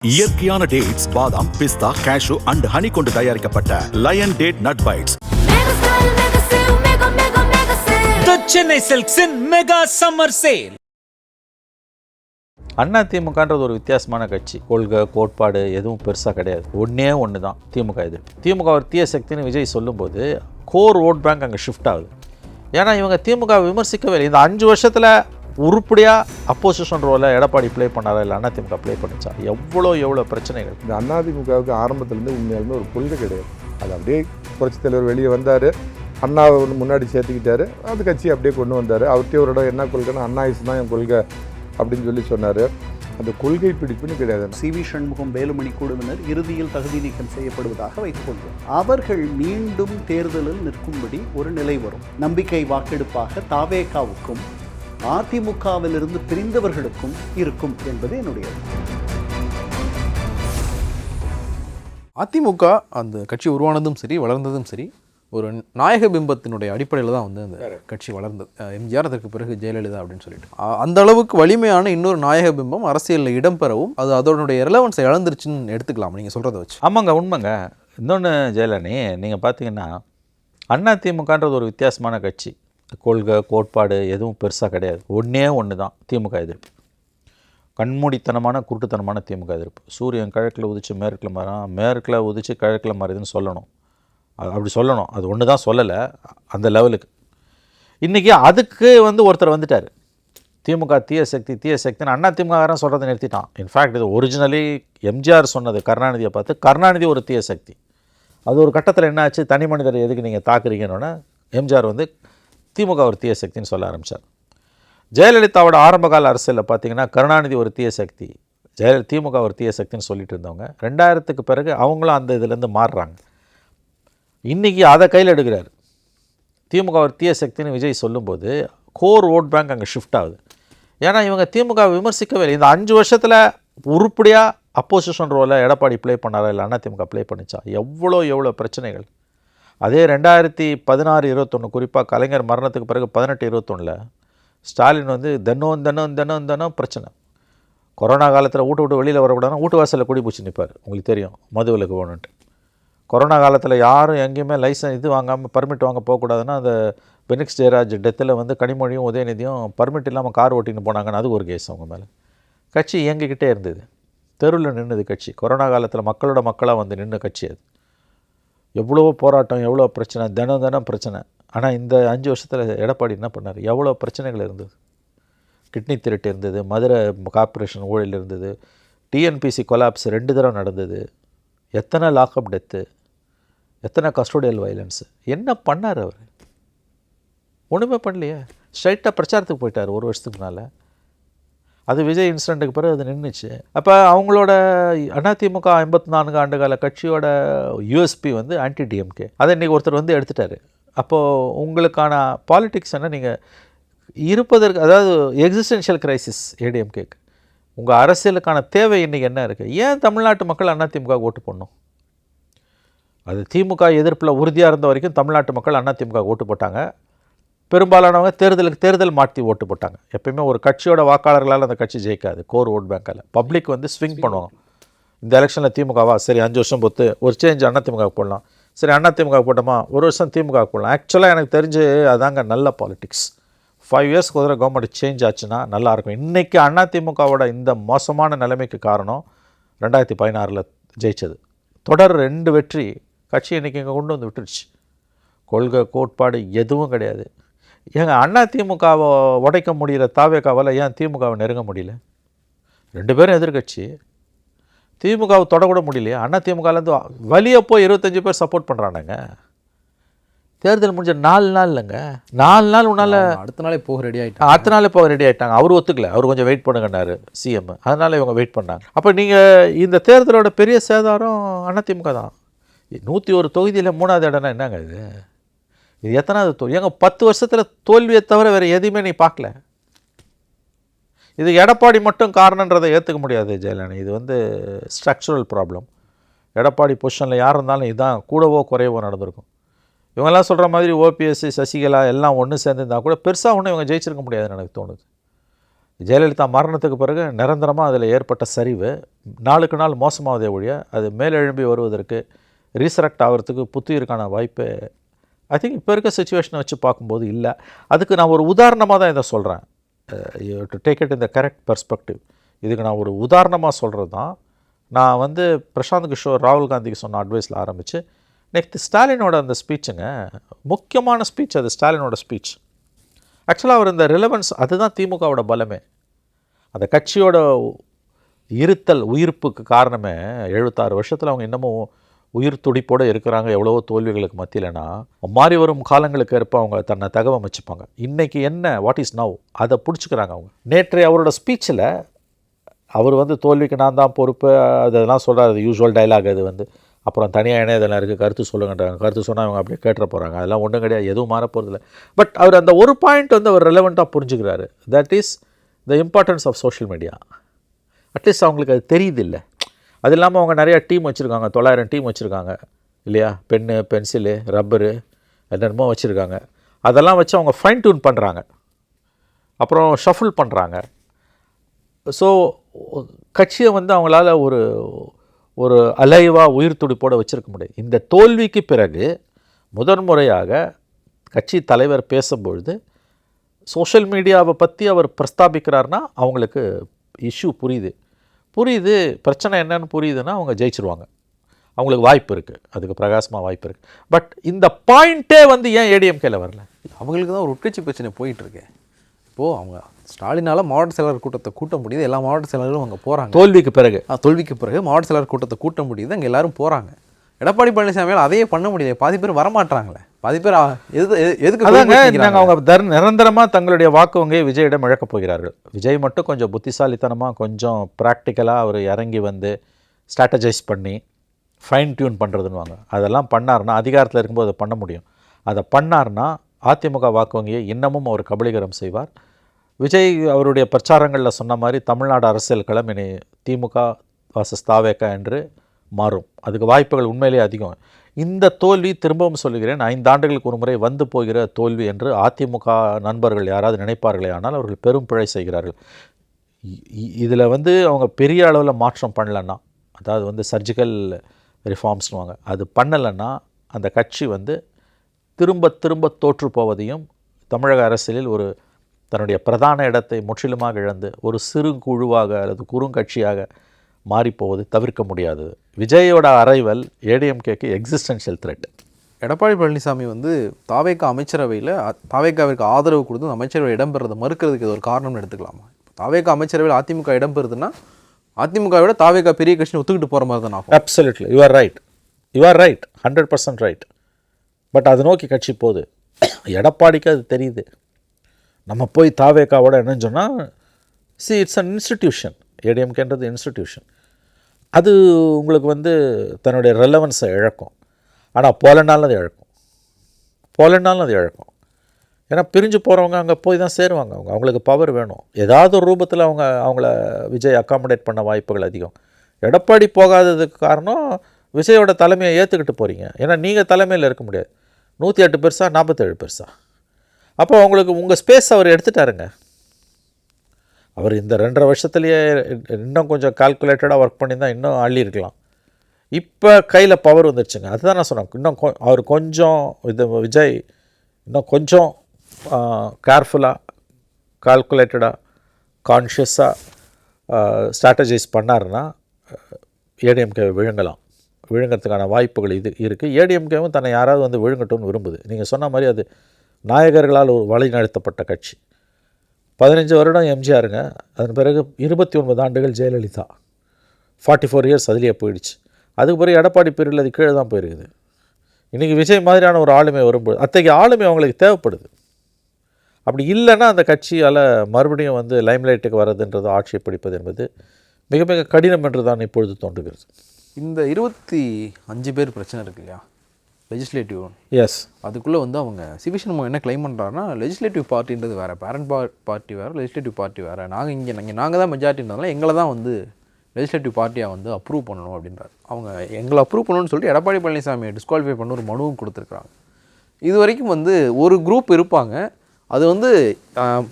இயற்கையான டேட்ஸ், பாதாம், பிஸ்தா, cash and honey கொண்டு தயாரிக்கப்பட்ட lion date nut bites. The Chennai Silks in Mega Summer Sale. Anna திமுகன்றது ஒரு வித்தியாசமான கட்சி. கொள்கை கோட்பாடு எதுவும் பெருசாக கிடையாது. ஒன்று தான் திமுக. இது திமுக ஒரு தீய சக்தின்னு விஜய் சொல்லும்போது கோர் ஓட் பேங்க் அங்கே ஷிஃப்ட் ஆகுது. ஏன்னா இவங்க திமுக விமர்சிக்கவே இல்லை. இந்த 5 வருஷத்தில் உருப்படியாக அப்போசிஷன் ரோலை எடப்பாடி ப்ளே பண்ணாரா இல்லை அண்ணா திமுக ப்ளே பண்ணிச்சா? எவ்வளோ பிரச்சனைகள். இந்த அண்ணா திமுகவுக்கு ஆரம்பத்துலேருந்து உண்மையாலுமே ஒரு கொள்கை கிடையாது. அது அப்படியே புரட்சித் தலைவர் வெளியே வந்தார், அண்ணாவை முன்னாடி சேர்த்துக்கிட்டாரு, அந்த கட்சி அப்படியே கொண்டு வந்தார். அவர்கிட்ட ஒரு இடம் என்ன கொள்கைன்னா அண்ணாயிசு தான் என் கொள்கை அப்படின்னு சொல்லி சொன்னார். அந்த கொள்கை பிடிப்புன்னு கிடையாது. சி.வி. சண்முகம், வேலுமணி குழுவினர் இறுதியில் தகுதி நீக்கம் செய்யப்படுவதாக வைத்துக்கொள்வோம். அவர்கள் மீண்டும் தேர்தலில் நிற்கும்படி ஒரு நிலை வரும். நம்பிக்கை வாக்கெடுப்பாக தாவேகாவுக்கும் அதிமுகவிலிருந்து பிரிந்தவர்களுக்கும் இருக்கும் என்பது என்னுடைய. அதிமுக அந்த கட்சி உருவானதும் சரி வளர்ந்ததும் சரி ஒரு நாயக பிம்பத்தினுடைய அடிப்படையில் தான் வந்து அந்த கட்சி வளர்ந்தது. எம்ஜிஆர், அதற்கு பிறகு ஜெயலலிதா அப்படின்னு சொல்லிட்டு அந்த அளவுக்கு வலிமையான இன்னொரு நாயக பிம்பம் அரசியலில் இடம்பெறவும் அது அதனுடைய ரெலவன்ஸை இழந்துருச்சுன்னு எடுத்துக்கலாம் நீங்கள் சொல்கிறத வச்சு. ஆமாங்க, உண்மைங்க. இன்னொன்று ஜெயலலினி, நீங்கள் பார்த்தீங்கன்னா அண்ணா திமுகன்றது ஒரு வித்தியாசமான கட்சி. கொள்கை கோட்பாடு எதுவும் பெருசாக கிடையாது. ஒன்று தான் திமுக எதிர்ப்பு. கண்மூடித்தனமான குருட்டுத்தனமான திமுக எதிர்ப்பு. சூரியன் கிழக்கில் உதிச்சு மேற்கில் மாறான், மேற்கில் உதிச்சு கிழக்கில் மாறுதுன்னு சொல்லணும். அப்படி சொல்லணும். அது ஒன்று தான் சொல்லலை அந்த லெவலுக்கு. இன்றைக்கி அதுக்கு ஒருத்தர் வந்துட்டார். திமுக தீய சக்தின்னு அண்ணா திமுககாரன் சொல்கிறத நிறுத்திட்டான். இன்ஃபேக்ட் இது ஒரிஜினலி எம்ஜிஆர் சொன்னது கருணாநிதியை பார்த்து. கருணாநிதி ஒரு தீய சக்தி. அது ஒரு கட்டத்தில் என்ன ஆச்சு, தனி மனிதரை எதுக்கு நீங்கள் தாக்குறீங்கன்னு எம்ஜிஆர் திமுக ஒரு தீய சக்தின்னு சொல்ல ஆரம்பித்தார். ஜெயலலிதாவோட ஆரம்பகால அரசியலில் பார்த்தீங்கன்னா கருணாநிதி ஒரு தீய சக்தி, திமுக ஒரு தீய சக்தின்னு சொல்லிட்டு இருந்தவங்க 2000க்கு பிறகு அவங்களும் அந்த இதுலேருந்து மாறுறாங்க. இன்றைக்கி அதை கையில் எடுக்கிறார். திமுக ஒரு தீய சக்தின்னு விஜய் சொல்லும்போது கோர் ஓட் பேங்க் அங்கே ஷிஃப்ட் ஆகுது. ஏன்னா இவங்க திமுக விமர்சிக்கவே இல்லை. இந்த 5 வருஷத்தில் உருப்படியாக அப்போசிஷன் ரோலை எடப்பாடி ப்ளே பண்ணாரா இல்லை அண்ணா திமுக ப்ளே பண்ணிச்சா? எவ்வளோ பிரச்சனைகள். அதே 2016-21 குறிப்பாக கலைஞர் மரணத்துக்கு பிறகு 18-21 ஸ்டாலின் தினம் பிரச்சனை. கொரோனா காலத்தில் விட்டு வெளியில் வரக்கூடாதுன்னா வீட்டு வாசலில் கொடி பூச்சி நிற்பார். உங்களுக்கு தெரியும், மது விலக்கு வேணுன்ட்டு. கொரோனா காலத்தில் யாரும் எங்கேயுமே லைசன்ஸ் வாங்காமல் பர்மிட் வாங்க போகக்கூடாதுன்னா அந்த பெனிக்ஸ் ஜெயராஜ் டெத்தில் கனிமொழியும் உதயநிதியும் பர்மிட் இல்லாமல் கார் ஓட்டின்னு போனாங்கன்னு அது ஒரு கேஸ் அவங்க மேலே. கட்சி இயங்கிக்கிட்டே இருந்தது, தெருவில் நின்றுது கட்சி. கொரோனா காலத்தில் மக்களோட மக்களாக நின்று கட்சி அது. எவ்வளோ போராட்டம், எவ்வளோ பிரச்சனை, தினம் பிரச்சனை. ஆனால் இந்த 5 வருஷத்தில் எடப்பாடி என்ன பண்ணார்? எவ்வளோ பிரச்சனைகள் இருந்தது. கிட்னி திருட்டு இருந்தது, மதுரை கார்ப்பரேஷன் ஊழல் இருந்தது, டிஎன்பிசி கொலாப்ஸ் 2 தடவை நடந்தது, எத்தனை லாக்அப் டெத்து, எத்தனை கஸ்டோடியல் வயலன்ஸு. என்ன பண்ணார் அவர்? ஒன்றுமே பண்ணலையே. ஸ்ட்ரைட்டாக பிரச்சாரத்துக்கு போயிட்டார் 1 வருஷத்துக்கு மேலே. அது விஜய் இன்சிடெண்ட்டுக்கு பிறகு அது நின்றுச்சு. அப்போ அவங்களோட அதிமுக 54 ஆண்டுகால கட்சியோட யூஎஸ்பி ஆன்டி டிஎம்கே. அதை இன்றைக்கி ஒருத்தர் எடுத்துட்டார். அப்போது உங்களுக்கான பாலிட்டிக்ஸ் என்ன, நீங்கள் இருப்பதற்கு, அதாவது எக்ஸிஸ்டென்ஷியல் கிரைசிஸ் ஏடிஎம்கேக்கு. உங்கள் அரசியலுக்கான தேவை இன்றைக்கி என்ன இருக்குது? ஏன் தமிழ்நாட்டு மக்கள் அதிமுக ஓட்டு போடணும்? அது திமுக எதிர்ப்பில் உறுதியாக இருந்த வரைக்கும் தமிழ்நாட்டு மக்கள் அதிமுக ஓட்டு போட்டாங்க. பெரும்பாலானவங்க தேர்தல் மாற்றி ஓட்டு போட்டாங்க. எப்பயுமே ஒரு கட்சியோட வாக்காளர்களால் அந்த கட்சி ஜெயிக்காது. கோர் ஓட் பேங்கால் பப்ளிக் ஸ்விங் பண்ணுவாங்க. இந்த எலெக்ஷனில் திமுகவா, சரி 5 வருஷம் பொறுத்து ஒரு சேஞ்ச் அதிமுக போடலாம், சரி அதிமுக போட்டோமா 1 வருஷம் திமுக போடலாம். ஆக்சுவலாக எனக்கு தெரிஞ்சு அதாங்க நல்ல பாலிட்டிக்ஸ். 5 இயர்ஸ்க்கு ஒரு கவர்மெண்ட் சேஞ்ச் ஆச்சுன்னா நல்லாயிருக்கும். இன்றைக்கி அதிமுகவோட இந்த மோசமான நிலைமைக்கு காரணம் 2016 ஜெயிச்சது. தொடர் 2 வெற்றி கட்சி இன்றைக்கி இங்கே கொண்டு விட்டுருச்சு. கொள்கை கோட்பாடு எதுவும் கிடையாது. ஏங்க அதிமுகவை உடைக்க முடிகிற தாவேகாவால் ஏன் திமுகவை நெருங்க முடியல? 2 பேரும் எதிர்கட்சி. திமுகவை தொடக்கூட முடியலையா? அதிமுகலேருந்து வழியை போய் 25 பேர் சப்போர்ட் பண்ணுறானுங்க. தேர்தல் முடிஞ்ச 4 நாள் இல்லைங்க, 4 நாள் உன்னால் அடுத்த நாளே போக ரெடி ஆகிட்டாங்க. அவர் ஒத்துக்கல, அவர் கொஞ்சம் வெயிட் பண்ணுங்கன்னாரு சிஎம். அதனால் இவங்க வெயிட் பண்ணாங்க. அப்போ நீங்கள் இந்த தேர்தலோட பெரிய சேதாரம் அதிமுக தான். 101 தொகுதியில் 3வது இடம்னா என்னங்க இது? இது எத்தனாவது தோல்வி? ஏங்க 10 வருஷத்தில் தோல்வியை தவிர வேறு எதையுமே நீ பார்க்கல. இது எடப்பாடி மட்டும் காரணன்றதை ஏற்றுக்க முடியாது ஜெயலலிதா. இது ஸ்ட்ரக்சரல் ப்ராப்ளம். எடப்பாடி பொசிஷனில் யார் இருந்தாலும் இதுதான் கூடவோ குறைவோ நடந்திருக்கும். இவங்கெல்லாம் சொல்கிற மாதிரி ஓபிஎஸ், சசிகலா எல்லாம் ஒன்று சேர்ந்துருந்தால் கூட பெருசாக ஒன்றும் இவங்க ஜெயிச்சிருக்க முடியாதுன்னு எனக்கு தோணுது. ஜெயலலிதா மரணத்துக்கு பிறகு நிரந்தரமாக அதில் ஏற்பட்ட சரிவு நாளுக்கு நாள் மோசமாவதே ஒழிய அது மேலெழும்பி வருவதற்கு ரீசரக்ட் ஆகிறதுக்கு புத்துயிருக்கான வாய்ப்பு ஐ திங்க் இப்போ இருக்க சுச்சுவேஷனை வச்சு பார்க்கும்போது இல்லை. அதுக்கு நான் ஒரு உதாரணமாக தான் இதை சொல்கிறேன். To take it in the correct perspective. இதுக்கு நான் ஒரு உதாரணமாக சொல்கிறது தான். நான் வந்து பிரசாந்த் கிஷோர் ராகுல் காந்திக்கு சொன்ன அட்வைஸில் ஆரம்பித்து நெக்ஸ்ட் ஸ்டாலினோட அந்த ஸ்பீச்சுங்க, முக்கியமான ஸ்பீச் அது ஸ்டாலினோட ஸ்பீச். ஆக்சுவலாக அவர் இந்த ரிலவன்ஸ் அதுதான் திமுகவோட பலமே. அந்த கட்சியோட இருத்தல் உயிர்ப்புக்கு காரணமே 76 வருஷத்தில் அவங்க இன்னமும் உயிர் துடிப்போடு இருக்கிறாங்க. எவ்வளவோ தோல்விகளுக்கு மத்தியிலனா மாறி வரும் காலங்களுக்கு ஏற்ப அவங்க தன்னை தகவமைச்சுப்பாங்க. இன்றைக்கி என்ன வாட் இஸ் நவ் அதை பிடிச்சிக்கிறாங்க அவங்க. நேற்றைய அவரோட ஸ்பீச்சில் அவர் வந்து தோல்விக்கு நான் தான் பொறுப்பு அதெல்லாம் சொல்கிறார். அது யூஸ்வல் டைலாக். அது வந்து அப்புறம் தனியாக இணையதெல்லாம் இருக்குது, கருத்து சொல்லுங்கன்றாங்க. கருத்து சொன்னால் அவங்க அப்படியே கேட்டுற போகிறாங்க. அதெல்லாம் ஒன்றும் கிடையாது, எதுவும் மாற போகிறதில்ல. பட் அவர் அந்த ஒரு பாயிண்ட் வந்து அவர் ரெலவெண்ட்டாக புரிஞ்சுக்கிறாரு. That is the importance of social media. At least அவங்களுக்கு அது தெரியுது இல்லை. அது இல்லாமல் அவங்க நிறையா டீம் வச்சுருக்காங்க, 900 டீம் வச்சுருக்காங்க இல்லையா. பென்னு, பென்சிலு, ரப்பரு என்னென்னமோ வச்சுருக்காங்க. அதெல்லாம் வச்சு அவங்க ஃபைன் டியூன் பண்ணுறாங்க, அப்புறம் ஷஃபிள் பண்ணுறாங்க. ஸோ கட்சியை வந்து அவங்களால ஒரு அலைவாக உயிர் துடிப்போடு வச்சுருக்க முடியாது. இந்த தோல்விக்கு பிறகு முதன்முறையாக கட்சி தலைவர் பேசும்பொழுது சோஷியல் மீடியாவை பற்றி அவர் பிரஸ்தாபிக்கிறார்னா அவங்களுக்கு இஷ்யூ புரியுது, பிரச்சனை என்னன்னு புரியுதுன்னா அவங்க ஜெயிச்சிருவாங்க. அவங்களுக்கு வாய்ப்பு இருக்குது, அதுக்கு பிரகாசமாக வாய்ப்பு இருக்குது. பட் இந்த பாயிண்ட்டே வந்து ஏன் ஏடிஎம்கேல வரல? அவங்களுக்கு தான் ஒரு உட்கட்சி பிரச்சனை போயிட்டுருக்கு. இப்போது அவங்க ஸ்டாலினால் மாவட்ட செயலர் கூட்டத்தை கூட்ட முடியுது, எல்லா மாவட்ட செயலர்களும் அங்கே போகிறாங்க. தோல்விக்கு பிறகு மாவட்ட செயலர் கூட்டத்தை கூட்ட முடியுது, அங்கே எல்லோரும் போகிறாங்க. எடப்பாடி பழனிசாமியால் அதையே பண்ண முடியல. பாதி பேர் வரமாட்டாங்களே, பாதி பேர் எதுக்கு அவங்க நிரந்தரமாக தங்களுடைய வாக்கு வங்கியை விஜயிடம் இழக்கப் போகிறார்கள். விஜய் மட்டும் கொஞ்சம் புத்திசாலித்தனமாக கொஞ்சம் ப்ராக்டிக்கலாக அவர் இறங்கி வந்து ஸ்ட்ராட்டஜைஸ் பண்ணி ஃபைன் டியூன் பண்ணுறதுன்னு அதெல்லாம் பண்ணார்னா அதிகாரத்தில் இருக்கும்போது அதை பண்ண முடியும். அதை பண்ணார்னா அதிமுக வாக்கு வங்கியை இன்னமும் அவர் கபலீகரம் செய்வார். விஜய் அவருடைய பிரச்சாரங்களில் சொன்ன மாதிரி தமிழ்நாடு அரசியல் களம் இனி திமுக வாசஸ் தாவேகா என்று மாறும். அதுக்கு வாய்ப்புகள் உண்மையிலேயே அதிகம். இந்த தோல்வி திரும்பவும் சொல்லுகிறேன், 5 ஆண்டுகளுக்கு ஒரு முறை வந்து போகிற தோல்வி என்று அதிமுக நண்பர்கள் யாராவது நினைப்பார்களே ஆனால் அவர்கள் பெரும் பிழை செய்கிறார்கள். இதில் வந்து அவங்க பெரிய அளவில் மாற்றம் பண்ணலைன்னா, அதாவது வந்து சர்ஜிக்கல் ரிஃபார்ம்ஸ்னுவாங்க, அது பண்ணலைன்னா அந்த கட்சி வந்து திரும்ப தோற்று போவதையும் தமிழக அரசியலில் ஒரு தன்னுடைய பிரதான இடத்தை முற்றிலுமாக இழந்து ஒரு சிறு குழுவாக அல்லது குறுங்கட்சியாக மாறிப்போவது தவிர்க்க முடியாதது. விஜயோட அரைவல் ஏடிஎம்கேக்கு எக்ஸிஸ்டென்ஷியல் த்ரெட். எடப்பாடி பழனிசாமி வந்து தாவேகா அமைச்சரவையில் தாவேகாவிற்கு ஆதரவு கொடுத்து அமைச்சரவை இடம்பெறதை மறுக்கிறதுக்கு இது ஒரு காரணம்னு எடுத்துக்கலாமா? தாவேகா அமைச்சரவையில் அதிமுக இடம்பெறுதுன்னா அதிமுக விட தாவேகா பெரிய கட்சின்னு ஒத்துக்கிட்டு போகிற மாதிரி தான் ஆகும். Absolutely, you are right 100% right. But அதை நோக்கி கட்சி போகுது. எடப்பாடிக்கு அது தெரியுது. நம்ம போய் தாவேகாவோட இணைஞ்சோன்னா இட்ஸ் அன் இன்ஸ்டிடியூஷன். ஏடிஎம்கேன்றது இன்ஸ்டிடியூஷன். அது உங்களுக்கு வந்து தன்னுடைய ரெலவன்ஸை இழக்கும். ஆனால் போலனாலும் அது இழக்கும். ஏன்னா பிரிஞ்சு போகிறவங்க அங்கே போய் தான் சேருவாங்க. அவங்களுக்கு பவர் வேணும். ஏதாவது ஒரு ரூபத்தில் அவங்கள விஜய் அக்காமடேட் பண்ண வாய்ப்புகள் அதிகம். எடப்பாடி போகாததுக்கு காரணம் விஜயோட தலைமையை ஏற்றுக்கிட்டு போகிறீங்க. ஏன்னா நீங்கள் தலைமையில் இருக்க முடியாது. 108 பெருசா 47 பெருசா? அப்போ அவங்களுக்கு உங்கள் ஸ்பேஸ் அவர் எடுத்துட்டாருங்க. அவர் இந்த 2.5 வருஷத்துலேயே இன்னும் கொஞ்சம் கால்குலேட்டடாக ஒர்க் பண்ணி தான் இன்னும் அள்ளி இருக்கலாம். இப்போ கையில் பவர் வந்துடுச்சுங்க. அதுதான் நான் சொன்னேன். இன்னும் அவர் கொஞ்சம் விஜய் இன்னும் கொஞ்சம் கேர்ஃபுல்லாக, கால்குலேட்டடாக, கான்ஷியஸாக ஸ்ட்ராட்டஜைஸ் பண்ணாருன்னா ஏடிஎம்கே விழுங்கிறதுக்கான வாய்ப்புகள் இருக்குது. ஏடிஎம்கேவும் தன்னை யாராவது வந்து விழுங்கட்டும்னு விரும்புது. நீங்கள் சொன்ன மாதிரி அது நாயகர்களால் வழிநடத்தப்பட்ட கட்சி. 15 வருடம் எம்ஜிஆருங்க, அதன் பிறகு 29 ஆண்டுகள் ஜெயலலிதா, 44 இயர்ஸ் அதிலேயே போயிடுச்சு. அதுக்கு பிறகு எடப்பாடி பீரியடில் அது கீழே தான் போயிருக்குது. இன்றைக்கி விஜய் மாதிரியான ஒரு ஆளுமை வரும்போது அத்தகைய ஆளுமை அவங்களுக்கு தேவைப்படுது. அப்படி இல்லைன்னா அந்த கட்சியால் மறுபடியும் வந்து லைம்லைட்டுக்கு வர்றதுன்றது, ஆட்சியை பிடிப்பது என்பது மிக மிக கடினம் என்று தான் இப்பொழுது தோன்றுகிறது. இந்த 25 பேர் பிரச்சனை இருக்கு இல்லையா, லெஜிஸ்லேட்டிவ். எஸ், அதுக்குள்ளே வந்து அவங்க சிவிசன்மோ என்ன கிளைம் பண்ணுறாருன்னா, லெஜிஸ்லேட்டிவ் பார்ட்டின்றது வேறு, பேரண்ட் பார்ட்டி வேறு, லெஜிஸ்லேட்டிவ் பார்ட்டி வேறு. நாங்கள் தான் மெஜாரிட்டின்றதுனால எங்களை தான் வந்து லெஜிஸ்லேட்டிவ் பார்ட்டியாக வந்து அப்ரூவ் பண்ணணும் அப்படின்றாரு. அவங்க எங்களை அப்ரூவ் பண்ணணும்னு சொல்லிட்டு எடப்பாடி பழனிசாமியை டிஸ்குவாலிஃபை பண்ண ஒரு மனுவும் கொடுத்துருக்குறாங்க. இது வரைக்கும் வந்து ஒரு குரூப் இருப்பாங்க, அது வந்து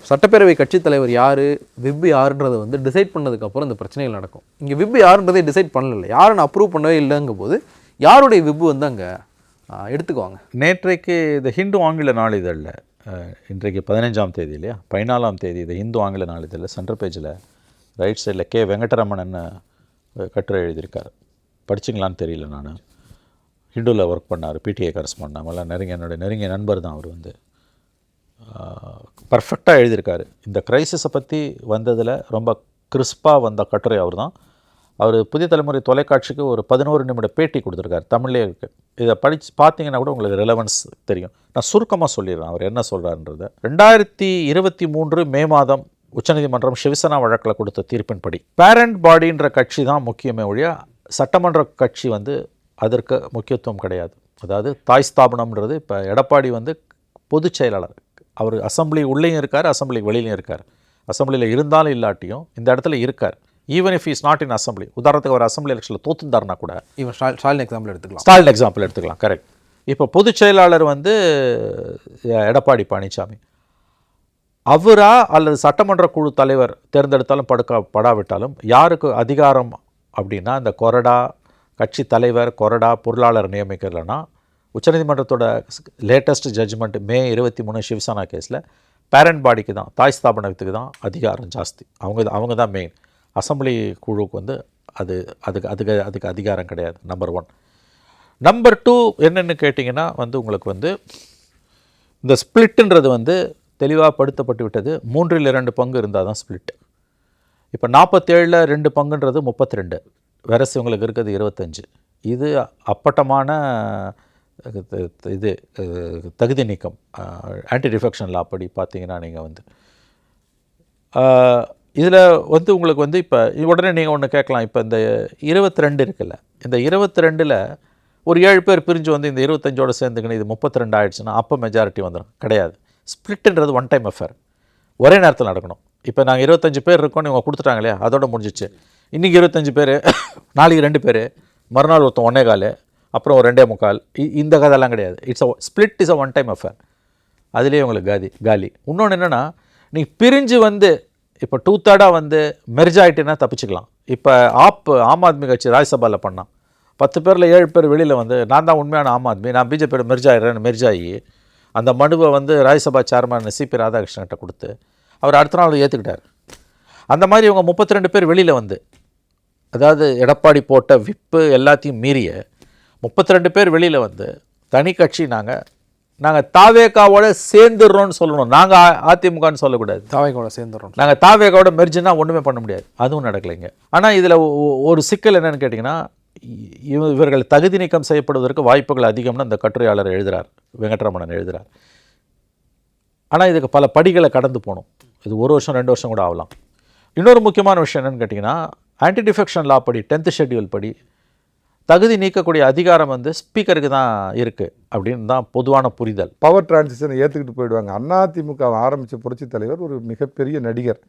சட்டப்பேரவை கட்சித் தலைவர் யார், விப் யாருன்றதை வந்து டிசைட் பண்ணதுக்கப்புறம் இந்த பிரச்சனைகள் நடக்கும். இங்கே விப் யாருன்றதை டிசைட் பண்ணல, யாருன்னு அப்ரூவ் பண்ணவே இல்லைங்கும் போது யாருடைய விப்பு வந்து அங்கே எடுத்துக்குவாங்க. நேற்றைக்கு இந்த ஹிந்து ஆங்கில நாளிதழில் இன்றைக்கு 15ஆம் தேதி இல்லையா, 14ஆம் தேதி இந்த ஹிந்து ஆங்கில நாளிதழில் சென்டர் பேஜில் ரைட் சைடில் கே வெங்கடரமணன் கட்டுரை எழுதியிருக்காரு. படிச்சிங்களான்னு தெரியல. நான் ஹிந்துவில் ஒர்க் பண்ணார், பிடிஏ கரஸ்பாண்ட், நம்மளாம் என்னுடைய நெருங்கிய நண்பர் தான். அவர் வந்து பர்ஃபெக்டாக எழுதியிருக்காரு. இந்த க்ரைசிஸை பற்றி வந்ததில் ரொம்ப கிறிஸ்பாக வந்த கட்டுரை அவர் தான். அவர் புதிய தலைமுறை தொலைக்காட்சிக்கு ஒரு 11 நிமிட பேட்டி கொடுத்துருக்காரு, தமிழ்லே இருக்குது. இதை படித்து பார்த்தீங்கன்னா கூட உங்களுக்கு ரெலவன்ஸ் தெரியும். நான் சுருக்கமாக சொல்லிடுறேன் அவர் என்ன சொல்கிறாருன்றதை. 2023 மே மாதம் உச்சநீதிமன்றம் சிவசேனா வழக்கில் கொடுத்த தீர்ப்பின்படி பேரண்ட் பாடின்ற கட்சி தான் முக்கியமே ஒழிய சட்டமன்ற கட்சி வந்து அதற்கு முக்கியத்துவம் கிடையாது. அதாவது தாய் ஸ்தாபனம்ன்றது இப்போ எடப்பாடி வந்து பொதுச் செயலாளர், அவர் அசம்பிளி உள்ளேயும் இருக்கார், அசம்பிளிக்கு வெளியிலையும் இருக்கார். அசம்பிளியில் இருந்தாலும் இல்லாட்டியும் இந்த இடத்துல இருக்கார். Even if is not in assembly. உதாரணத்துக்கு அவர் அசம்பிளி எலெக்ஷனில் தோத்துந்தாருனா கூட இவன் ஸ்டாலின் எக்ஸாம்பிள் எடுத்துக்கலாம். கரெக்ட். இப்போ பொதுச் செயலாளர் வந்து எடப்பாடி பழனிசாமி, அவரா அல்லது சட்டமன்ற குழு தலைவர் தேர்ந்தெடுத்தாலும் படாவிட்டாலும் யாருக்கு அதிகாரம் அப்படின்னா, இந்த கொறடா கட்சி தலைவர், கொறடா பொருளாளர் நியமிக்கிறதுனா உச்சநீதிமன்றத்தோட லேட்டஸ்ட் ஜட்ஜ்மெண்ட் மே 23 சிவசேனா கேஸில் பேரண்ட் பாடிக்கு தான், தாய் ஸ்தாபனத்துக்கு தான் அதிகாரம் ஜாஸ்தி. அவங்க தான் மெயின். அசம்பிளி குழுவுக்கு வந்து அதுக்கு அதிகாரம் கிடையாது. நம்பர் 1. நம்பர் 2 என்னென்னு கேட்டிங்கன்னா வந்து உங்களுக்கு வந்து இந்த ஸ்பிளிட்டுன்றது வந்து தெளிவாக படுத்தப்பட்டு விட்டது. 3/2 பங்கு இருந்தால் தான் ஸ்பிளிட். இப்போ 47ல் 2 பங்குன்றது 32, வேறஸ் இவங்களுக்கு இருக்கிறது 25. இது அப்பட்டமான இது தகுதி நீக்கம், ஆன்டி டிஃபெக்ஷன் லா படி பார்த்தீங்கன்னா நீங்கள் வந்து இதில் வந்து உங்களுக்கு வந்து இப்போ உடனே நீங்கள் ஒன்று கேட்கலாம். இப்போ இந்த 22 இருக்குல்ல, இந்த 22ல் ஒரு 7 பேர் பிரிஞ்சு வந்து இந்த 25ஓடு சேர்ந்துக்கணும், இது 32 ஆகிடுச்சுன்னா அப்போ மெஜாரிட்டி வந்துடும். கிடையாது. ஸ்பிளிட்டுன்றது ஒன் டைம் அஃபேர், ஒரே நேரத்தில் நடக்கணும். இப்போ நாங்கள் 25 பேர் இருக்கோன்னு இவங்க கொடுத்துட்டாங்க இல்லையா, அதோட முடிஞ்சிச்சு. இன்றைக்கி 25 பேர், நாளைக்கு 2 பேர், மறுநாள் ஒருத்தன் 1.25, அப்புறம் ஒரு 2.25. இந்த கதையெல்லாம் கிடையாது. Split is a one time affair. அதுலேயே உங்களுக்கு காலி. இன்னொன்று என்னென்னா, நீங்கள் பிரிஞ்சு வந்து இப்போ 2/3 வந்து மெர்ஜ் ஆகிட்டுன்னா தப்பிச்சுக்கலாம். இப்போ ஆம் ஆத்மி கட்சி ராஜ்யசபாவில் பண்ணான், 10 பேரில் 7 பேர் வெளியில் வந்து நான் தான் உண்மையான ஆம் ஆத்மி, நான் பிஜேபியோட மெர்ஜ் ஆகிடுறேன்னு மெர்ஜ் ஆகி அந்த மனுவை வந்து ராஜ்யசபா சேர்மன் சிபி ராதாகிருஷ்ணன்கிட்ட கொடுத்து அவர் அடுத்த நாள் ஏற்றுக்கிட்டார். அந்த மாதிரி இவங்க 32 பேர் வெளியில் வந்து, அதாவது எடப்பாடி போட்ட விப்பு எல்லாத்தையும் மீறிய 32 பேர் வெளியில் வந்து தனி கட்சி நாங்கள் தாவேகாவோட சேர்ந்துடுறோன்னு சொல்லணும். நாங்கள் அதிமுகன்னு சொல்லக்கூடாது, தாவேகாவோட சேர்ந்துடுறோம். நாங்கள் தாவேகாவோட மெர்ஜுன்னா ஒன்றுமே பண்ண முடியாது. அதுவும் நடக்கலைங்க. ஆனால் இதில் ஒரு சிக்கல் என்னென்னு கேட்டிங்கன்னா, இவர்கள் தகுதி நீக்கம் செய்யப்படுவதற்கு வாய்ப்புகள் அதிகம்னு அந்த கட்டுரையாளர் எழுதுகிறார், வெங்கட்ரமணன் எழுதுகிறார். ஆனால் இதுக்கு பல படிகளை கடந்து போகணும். இது 1 வருஷம் 2 வருஷம் கூட ஆகலாம். இன்னொரு முக்கியமான விஷயம் என்னென்னு கேட்டிங்கன்னா, ஆன்டி டிஃபெக்ஷன் லா படி 10th ஷெட்யூல் படி தகுதி நீக்கக்கூடிய அதிகாரம் வந்து ஸ்பீக்கருக்கு தான் இருக்குது அப்படின்னு தான் பொதுவான புரிதல். பவர் டிரான்சிஷனை ஏற்றுக்கிட்டு போயிடுவாங்க. அதிமுக ஆரம்பித்த புரட்சித் தலைவர் ஒரு மிகப்பெரிய நடிகர்,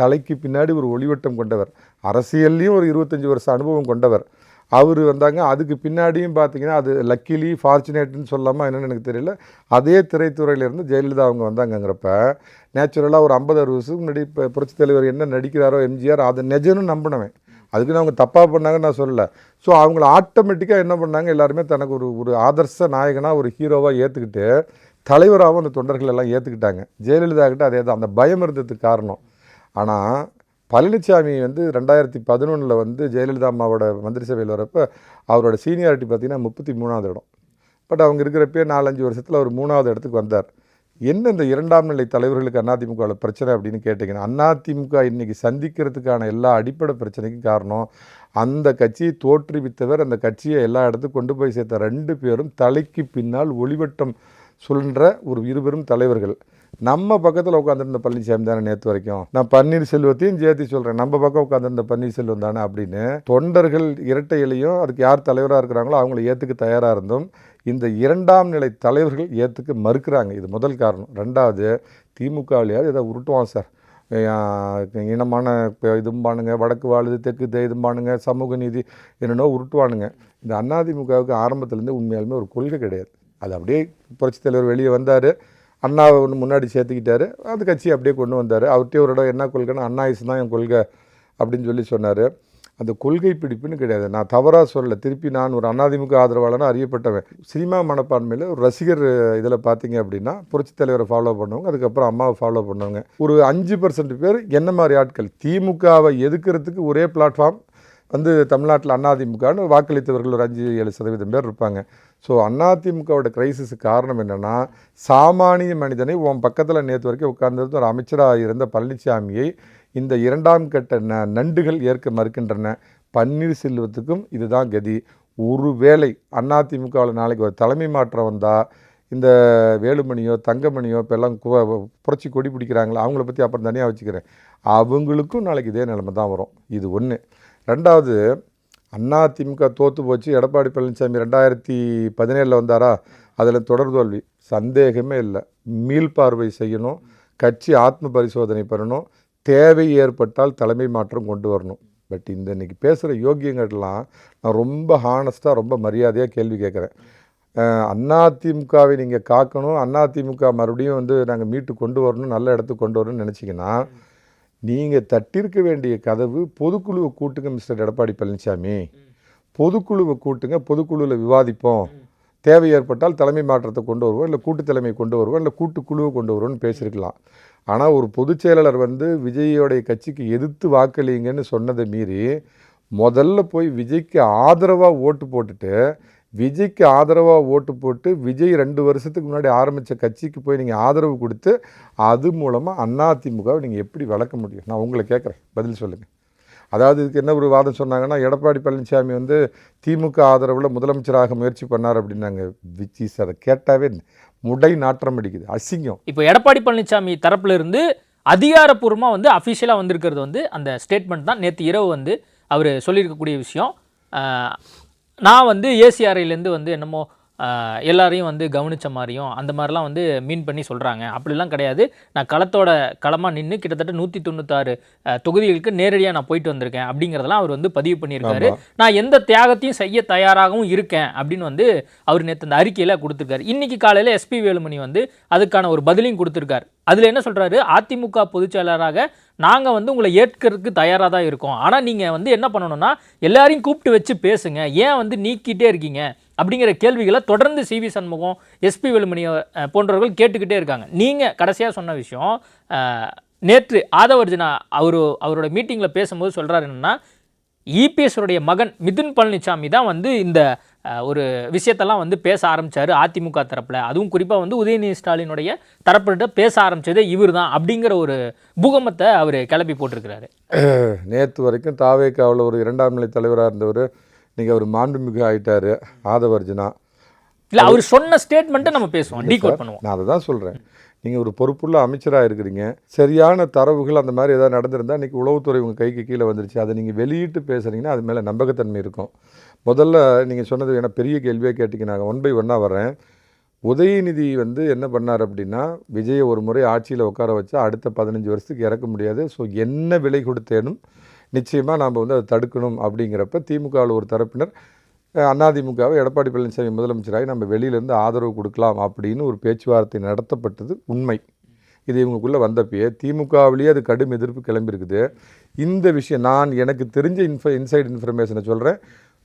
தலைக்கு பின்னாடி ஒரு ஒளிவட்டம் கொண்டவர், அரசியல்லையும் ஒரு 25 வருஷ அனுபவம் கொண்டவர். அவர் வந்தாங்க. அதுக்கு பின்னாடியும் பார்த்தீங்கன்னா அது லக்கிலி ஃபார்ச்சுனேட்னு சொல்லாமல் என்னென்னு எனக்கு தெரியல, அதே திரைத்துறையிலேருந்து ஜெயலலிதா அவங்க வந்தாங்கங்கிறப்ப நேச்சுரலாக ஒரு 50-60 வருஷத்துக்கு முன்னாடி இப்போ புரட்சித் தலைவர் என்ன நடிக்கிறாரோ எம்ஜிஆர் அதை நிஜம்னு நம்பினவன். அதுக்குன்னு அவங்க தப்பாக பண்ணாங்கன்னு நான் சொல்லலை. ஸோ அவங்கள ஆட்டோமேட்டிக்காக என்ன பண்ணாங்க, எல்லாருமே தனக்கு ஒரு ஆதர்ச நாயகனாக ஒரு ஹீரோவாக ஏற்றுக்கிட்டு தலைவராகவும் அந்த தொண்டர்கள் எல்லாம் ஏற்றுக்கிட்டாங்க. ஜெயலலிதா கிட்ட அதே தான் அந்த பயம் இருந்ததுக்கு காரணம். ஆனால் பழனிசாமி வந்து 2011 வந்து ஜெயலலிதா அம்மாவோட மந்திரி சபையில் வரப்போ அவரோட சீனியாரிட்டி பார்த்திங்கன்னா 33வது இடம். பட் அவங்க இருக்கிறப்பே 4-5 வருஷத்தில் அவர் 3வது இடத்துக்கு வந்தார். என்ன இந்த 2ஆம் நிலை தலைவர்களுக்கு அதிமுகவில் பிரச்சனை அப்படின்னு கேட்டிங்கன்னா, அதிமுக இன்றைக்கி சந்திக்கிறதுக்கான எல்லா அடிப்படை பிரச்சனைக்கும் காரணம் அந்த கட்சியை தோற்றுவித்தவர், அந்த கட்சியை எல்லா இடத்துக்கும் கொண்டு போய் சேர்த்த 2 பேரும் தலைக்கு பின்னால் ஒளிவட்டம் சொல்கிற ஒரு இருவரும் தலைவர்கள். நம்ம பக்கத்தில் உட்காந்துருந்த பழனிசாமி தானே நேற்று வரைக்கும், நான் பன்னீர்செல்வத்தையும் சேர்த்து சொல்கிறேன், நம்ம பக்கம் உட்காந்துருந்த பன்னீர்செல்வம் தானே அப்படின்னு தொண்டர்கள் இரட்டை இலையும் அதுக்கு யார் தலைவராக இருக்கிறாங்களோ அவங்கள ஏற்றுக்க தயாராக இருந்தோம். இந்த 2ஆம் நிலை தலைவர்கள் ஏற்றுக்க மறுக்கிறாங்க. இது முதல் காரணம். 2வது, திமுகவிலையாவது இதை உருட்டுவான் சார், இனமான இதும்பானுங்க, வடக்கு வாழுது தெற்கு இதும்பானுங்க, சமூக நீதி என்னென்னோ உருட்டுவானுங்க. இந்த அதிமுகவுக்கு ஆரம்பத்துலேருந்து உண்மையாலுமே ஒரு கொள்கை கிடையாது. அது அப்படியே புரட்சித் தலைவர் வெளியே வந்தார், அண்ணாவை ஒன்று முன்னாடி சேர்த்துக்கிட்டாரு, அந்த கட்சி அப்படியே கொண்டு வந்தார். அவர்கிட்ட ஒரு இடம் என்ன கொள்கைன்னா அண்ணாயிசு தான் என் கொள்கை அப்படின்னு சொல்லி சொன்னார். அந்த கொள்கை பிடிப்புன்னு கிடையாது, நான் தவறாக சொல்லலை. திருப்பி நான் ஒரு அதிமுக ஆதரவாளனாக அறியப்பட்டவன். சினிமா மனப்பான்மையில் ஒரு ரசிகர் இதில் பார்த்தீங்க அப்படின்னா புரட்சித் தலைவரை ஃபாலோ பண்ணுவாங்க, அதுக்கப்புறம் அம்மாவை ஃபாலோ பண்ணுவாங்க. ஒரு 5% பேர் என்ன மாதிரி ஆட்கள் திமுகவை எதுக்கிறதுக்கு ஒரே பிளாட்ஃபார்ம் வந்து தமிழ்நாட்டில் அதிமுகன்னு வாக்களித்தவர்கள் ஒரு 5-7% பேர் இருப்பாங்க. ஸோ அதிமுகவோட கிரைசிஸுக்கு காரணம் என்னென்னா, சாமானிய மனிதனை உன் பக்கத்தில் நேற்று வரைக்கும் உட்கார்ந்து ஒரு அமைச்சராக இருந்த பழனிசாமியை இந்த 2ஆம் கட்ட நண்டுகள் ஏற்க மறுக்கின்றன. பன்னீர்செல்வத்துக்கும் இதுதான் கதி. ஒருவேளை அதிமுகவில் நாளைக்கு ஒரு தலைமை மாற்றம் வந்தால் இந்த வேலுமணியோ தங்கமணியோ இப்போ எல்லாம் புரட்சி கொடி பிடிக்கிறாங்களோ அவங்கள பற்றி அப்புறம் தனியாக வச்சுக்கிறேன், அவங்களுக்கும் நாளைக்கு இதே நிலைமை தான் வரும். இது ஒன்று. ரெண்டாவது, அதிமுக தோற்று போச்சு. எடப்பாடி பழனிசாமி 2017 வந்தாரா, அதில் தொடர் தோல்வி, சந்தேகமே இல்லை. மீள்பார்வை செய்யணும், கட்சி ஆத்ம பரிசோதனை பண்ணணும், தேவை ஏற்பட்டால் தலைமை மாற்றம் கொண்டு வரணும். பட் இன்றைக்கி பேசுகிற யோகியங்கள்லாம் நான் ரொம்ப ஹானஸ்ட்டாக ரொம்ப மரியாதையாக கேள்வி கேட்குறேன். அதிமுகவை நீங்கள் காக்கணும், அதிமுக மறுபடியும் வந்து நாங்கள் மீட்டு கொண்டு வரணும், நல்ல இடத்துக்கு கொண்டு வரணும்னு நினச்சிங்கன்னா நீங்கள் தட்டிருக்க வேண்டிய கதவு பொதுக்குழுவை கூட்டுங்க மிஸ்டர் எடப்பாடி பழனிசாமி. பொதுக்குழுவை கூட்டுங்க, பொதுக்குழுவில் விவாதிப்போம், தேவை ஏற்பட்டால் தலைமை மாற்றத்தை கொண்டு வருவோம், இல்லை கூட்டு தலைமை கொண்டு வருவோம், இல்லை கூட்டுக்குழுவை கொண்டு வருவோம்னு பேசியிருக்கலாம். ஆனால் ஒரு பொதுச் செயலாளர் வந்து விஜயோடைய கட்சிக்கு எதிர்த்து வாக்களிங்கன்னு சொன்னதை மீறி முதல்ல போய் விஜய்க்கு ஆதரவாக ஓட்டு போட்டுட்டு, விஜய்க்கு ஆதரவாக ஓட்டு போட்டு விஜய் 2 வருஷத்துக்கு முன்னாடி ஆரம்பித்த கட்சிக்கு போய் நீங்கள் ஆதரவு கொடுத்து அது மூலமாக அதிமுகவை நீங்கள் எப்படி வளர்க்க முடியும்? நான் உங்களை கேட்குறேன், பதில் சொல்லுங்கள். அதாவது இதுக்கு என்ன ஒரு வாதம் சொன்னாங்கன்னா, எடப்பாடி பழனிசாமி வந்து திமுக ஆதரவில் முதலமைச்சராக முயற்சி பண்ணார் அப்படின்னாங்க. விஜய் சார் கேட்டாவே முடை நாற்றம் அடிக்குது, அசிங்கம். இப்போ எடப்பாடி பழனிசாமி தரப்புல இருந்து அதிகாரப்பூர்வமாக வந்து அஃபிஷியலாக வந்திருக்கிறது வந்து அந்த ஸ்டேட்மெண்ட் தான். நேற்று இரவு வந்து அவர் சொல்லியிருக்கக்கூடிய விஷயம். நான் வந்து ஏசிஆர்ஐலேருந்து வந்து என்னமோ எல்லாரையும் வந்து கவனித்த மாதிரியும் அந்த மாதிரிலாம் வந்து மீன் பண்ணி சொல்கிறாங்க. அப்படிலாம் கிடையாது. நான் களமாக நின்று கிட்டத்தட்ட 196 தொகுதிகளுக்கு நேரடியாக நான் போயிட்டு வந்திருக்கேன் அப்படிங்கிறதெல்லாம் அவர் வந்து பதிவு பண்ணியிருக்காரு. நான் எந்த தியாகத்தையும் செய்ய தயாராகவும் இருக்கேன் அப்படின்னு வந்து அவர் நேற்று அந்த அறிக்கையில் கொடுத்துருக்காரு. இன்றைக்கி காலையில் எஸ்பி வேலுமணி வந்து அதுக்கான ஒரு பதிலையும் கொடுத்துருக்காரு. அதில் என்ன சொல்கிறாரு, அதிமுக பொதுச் செயலாளராக நாங்கள் வந்து உங்களை ஏற்கிறதுக்கு தயாராக தான் இருக்கோம், ஆனால் நீங்கள் வந்து என்ன பண்ணணும்னா எல்லாரையும் கூப்பிட்டு வச்சு பேசுங்க, ஏன் வந்து நீக்கிட்டே இருக்கீங்க அப்படிங்கிற கேள்விகளை தொடர்ந்து சிவி சண்முகம், எஸ்பி வேலுமணி போன்றவர்கள் கேட்டுக்கிட்டே இருக்காங்க. நீங்கள் கடைசியாக சொன்ன விஷயம், நேற்று ஆதவர்ஜுனா அவரோட மீட்டிங்கில் பேசும்போது சொல்கிறாரு என்னென்னா, இபிஎஸ்னுடைய மகன் மிதுன் பழனிசாமி தான் வந்து இந்த ஒரு விஷயத்தெல்லாம் வந்து பேச ஆரம்பித்தார் அதிமுக தரப்பில். அதுவும் குறிப்பாக வந்து உதயநிதி ஸ்டாலினுடைய தரப்பிட்ட பேச ஆரம்பித்ததே இவர் தான் அப்படிங்கிற ஒரு பூகமத்தை அவர் கிளப்பி போட்டிருக்கிறாரு. நேற்று வரைக்கும் தாவேக்காவில் ஒரு 2ஆம் நிலை தலைவராக இருந்தவர், இன்றைக்கி அவர் மாண்புமிகு ஆகிட்டார் ஆதவர்ஜுனா. இல்லை, அவர் சொன்ன ஸ்டேட்மெண்ட்டை நம்ம பேசுவோம், டீகோட் பண்ணுவோம். நான் அதை தான் சொல்கிறேன். நீங்கள் ஒரு பொறுப்புள்ள அமைச்சராக இருக்கிறீங்க, சரியான தரவுகள் அந்த மாதிரி ஏதாவது நடந்திருந்தால் இன்றைக்கி உளவுத்துறை உங்கள் கைக்கு கீழே வந்துருச்சு, அதை நீங்கள் வெளியிட்டு பேசுகிறீங்கன்னா அது மேலே நம்பகத்தன்மை இருக்கும். முதல்ல நீங்கள் சொன்னது ஏன்னா பெரிய கேள்வியாக கேட்டிங்க, நான் 1 by 1 வரேன். உதயநிதி வந்து என்ன பண்ணார் அப்படின்னா, விஜயை ஒரு முறை ஆட்சியில் உட்கார வச்சா அடுத்த 15 வருஷத்துக்கு இறக்க முடியாது, ஸோ என்ன விலை கொடுத்தேனும் நிச்சயமாக நாம் வந்து அதை தடுக்கணும். அப்படிங்கிறப்ப திமுகவில் ஒரு தரப்பினர் அதிமுகவை எடப்பாடி பழனிசாமி முதலமைச்சராகி நம்ம வெளியிலேருந்து ஆதரவு கொடுக்கலாம் அப்படின்னு ஒரு பேச்சுவார்த்தை நடத்தப்பட்டது உண்மை. இது இவங்களுக்குள்ளே வந்தப்பயே திமுகவிலேயே அது கடும் எதிர்ப்பு கிளம்பியிருக்குது. இந்த விஷயம் நான் எனக்கு தெரிஞ்ச இன்சைட் இன்ஃபர்மேஷனை சொல்கிறேன்.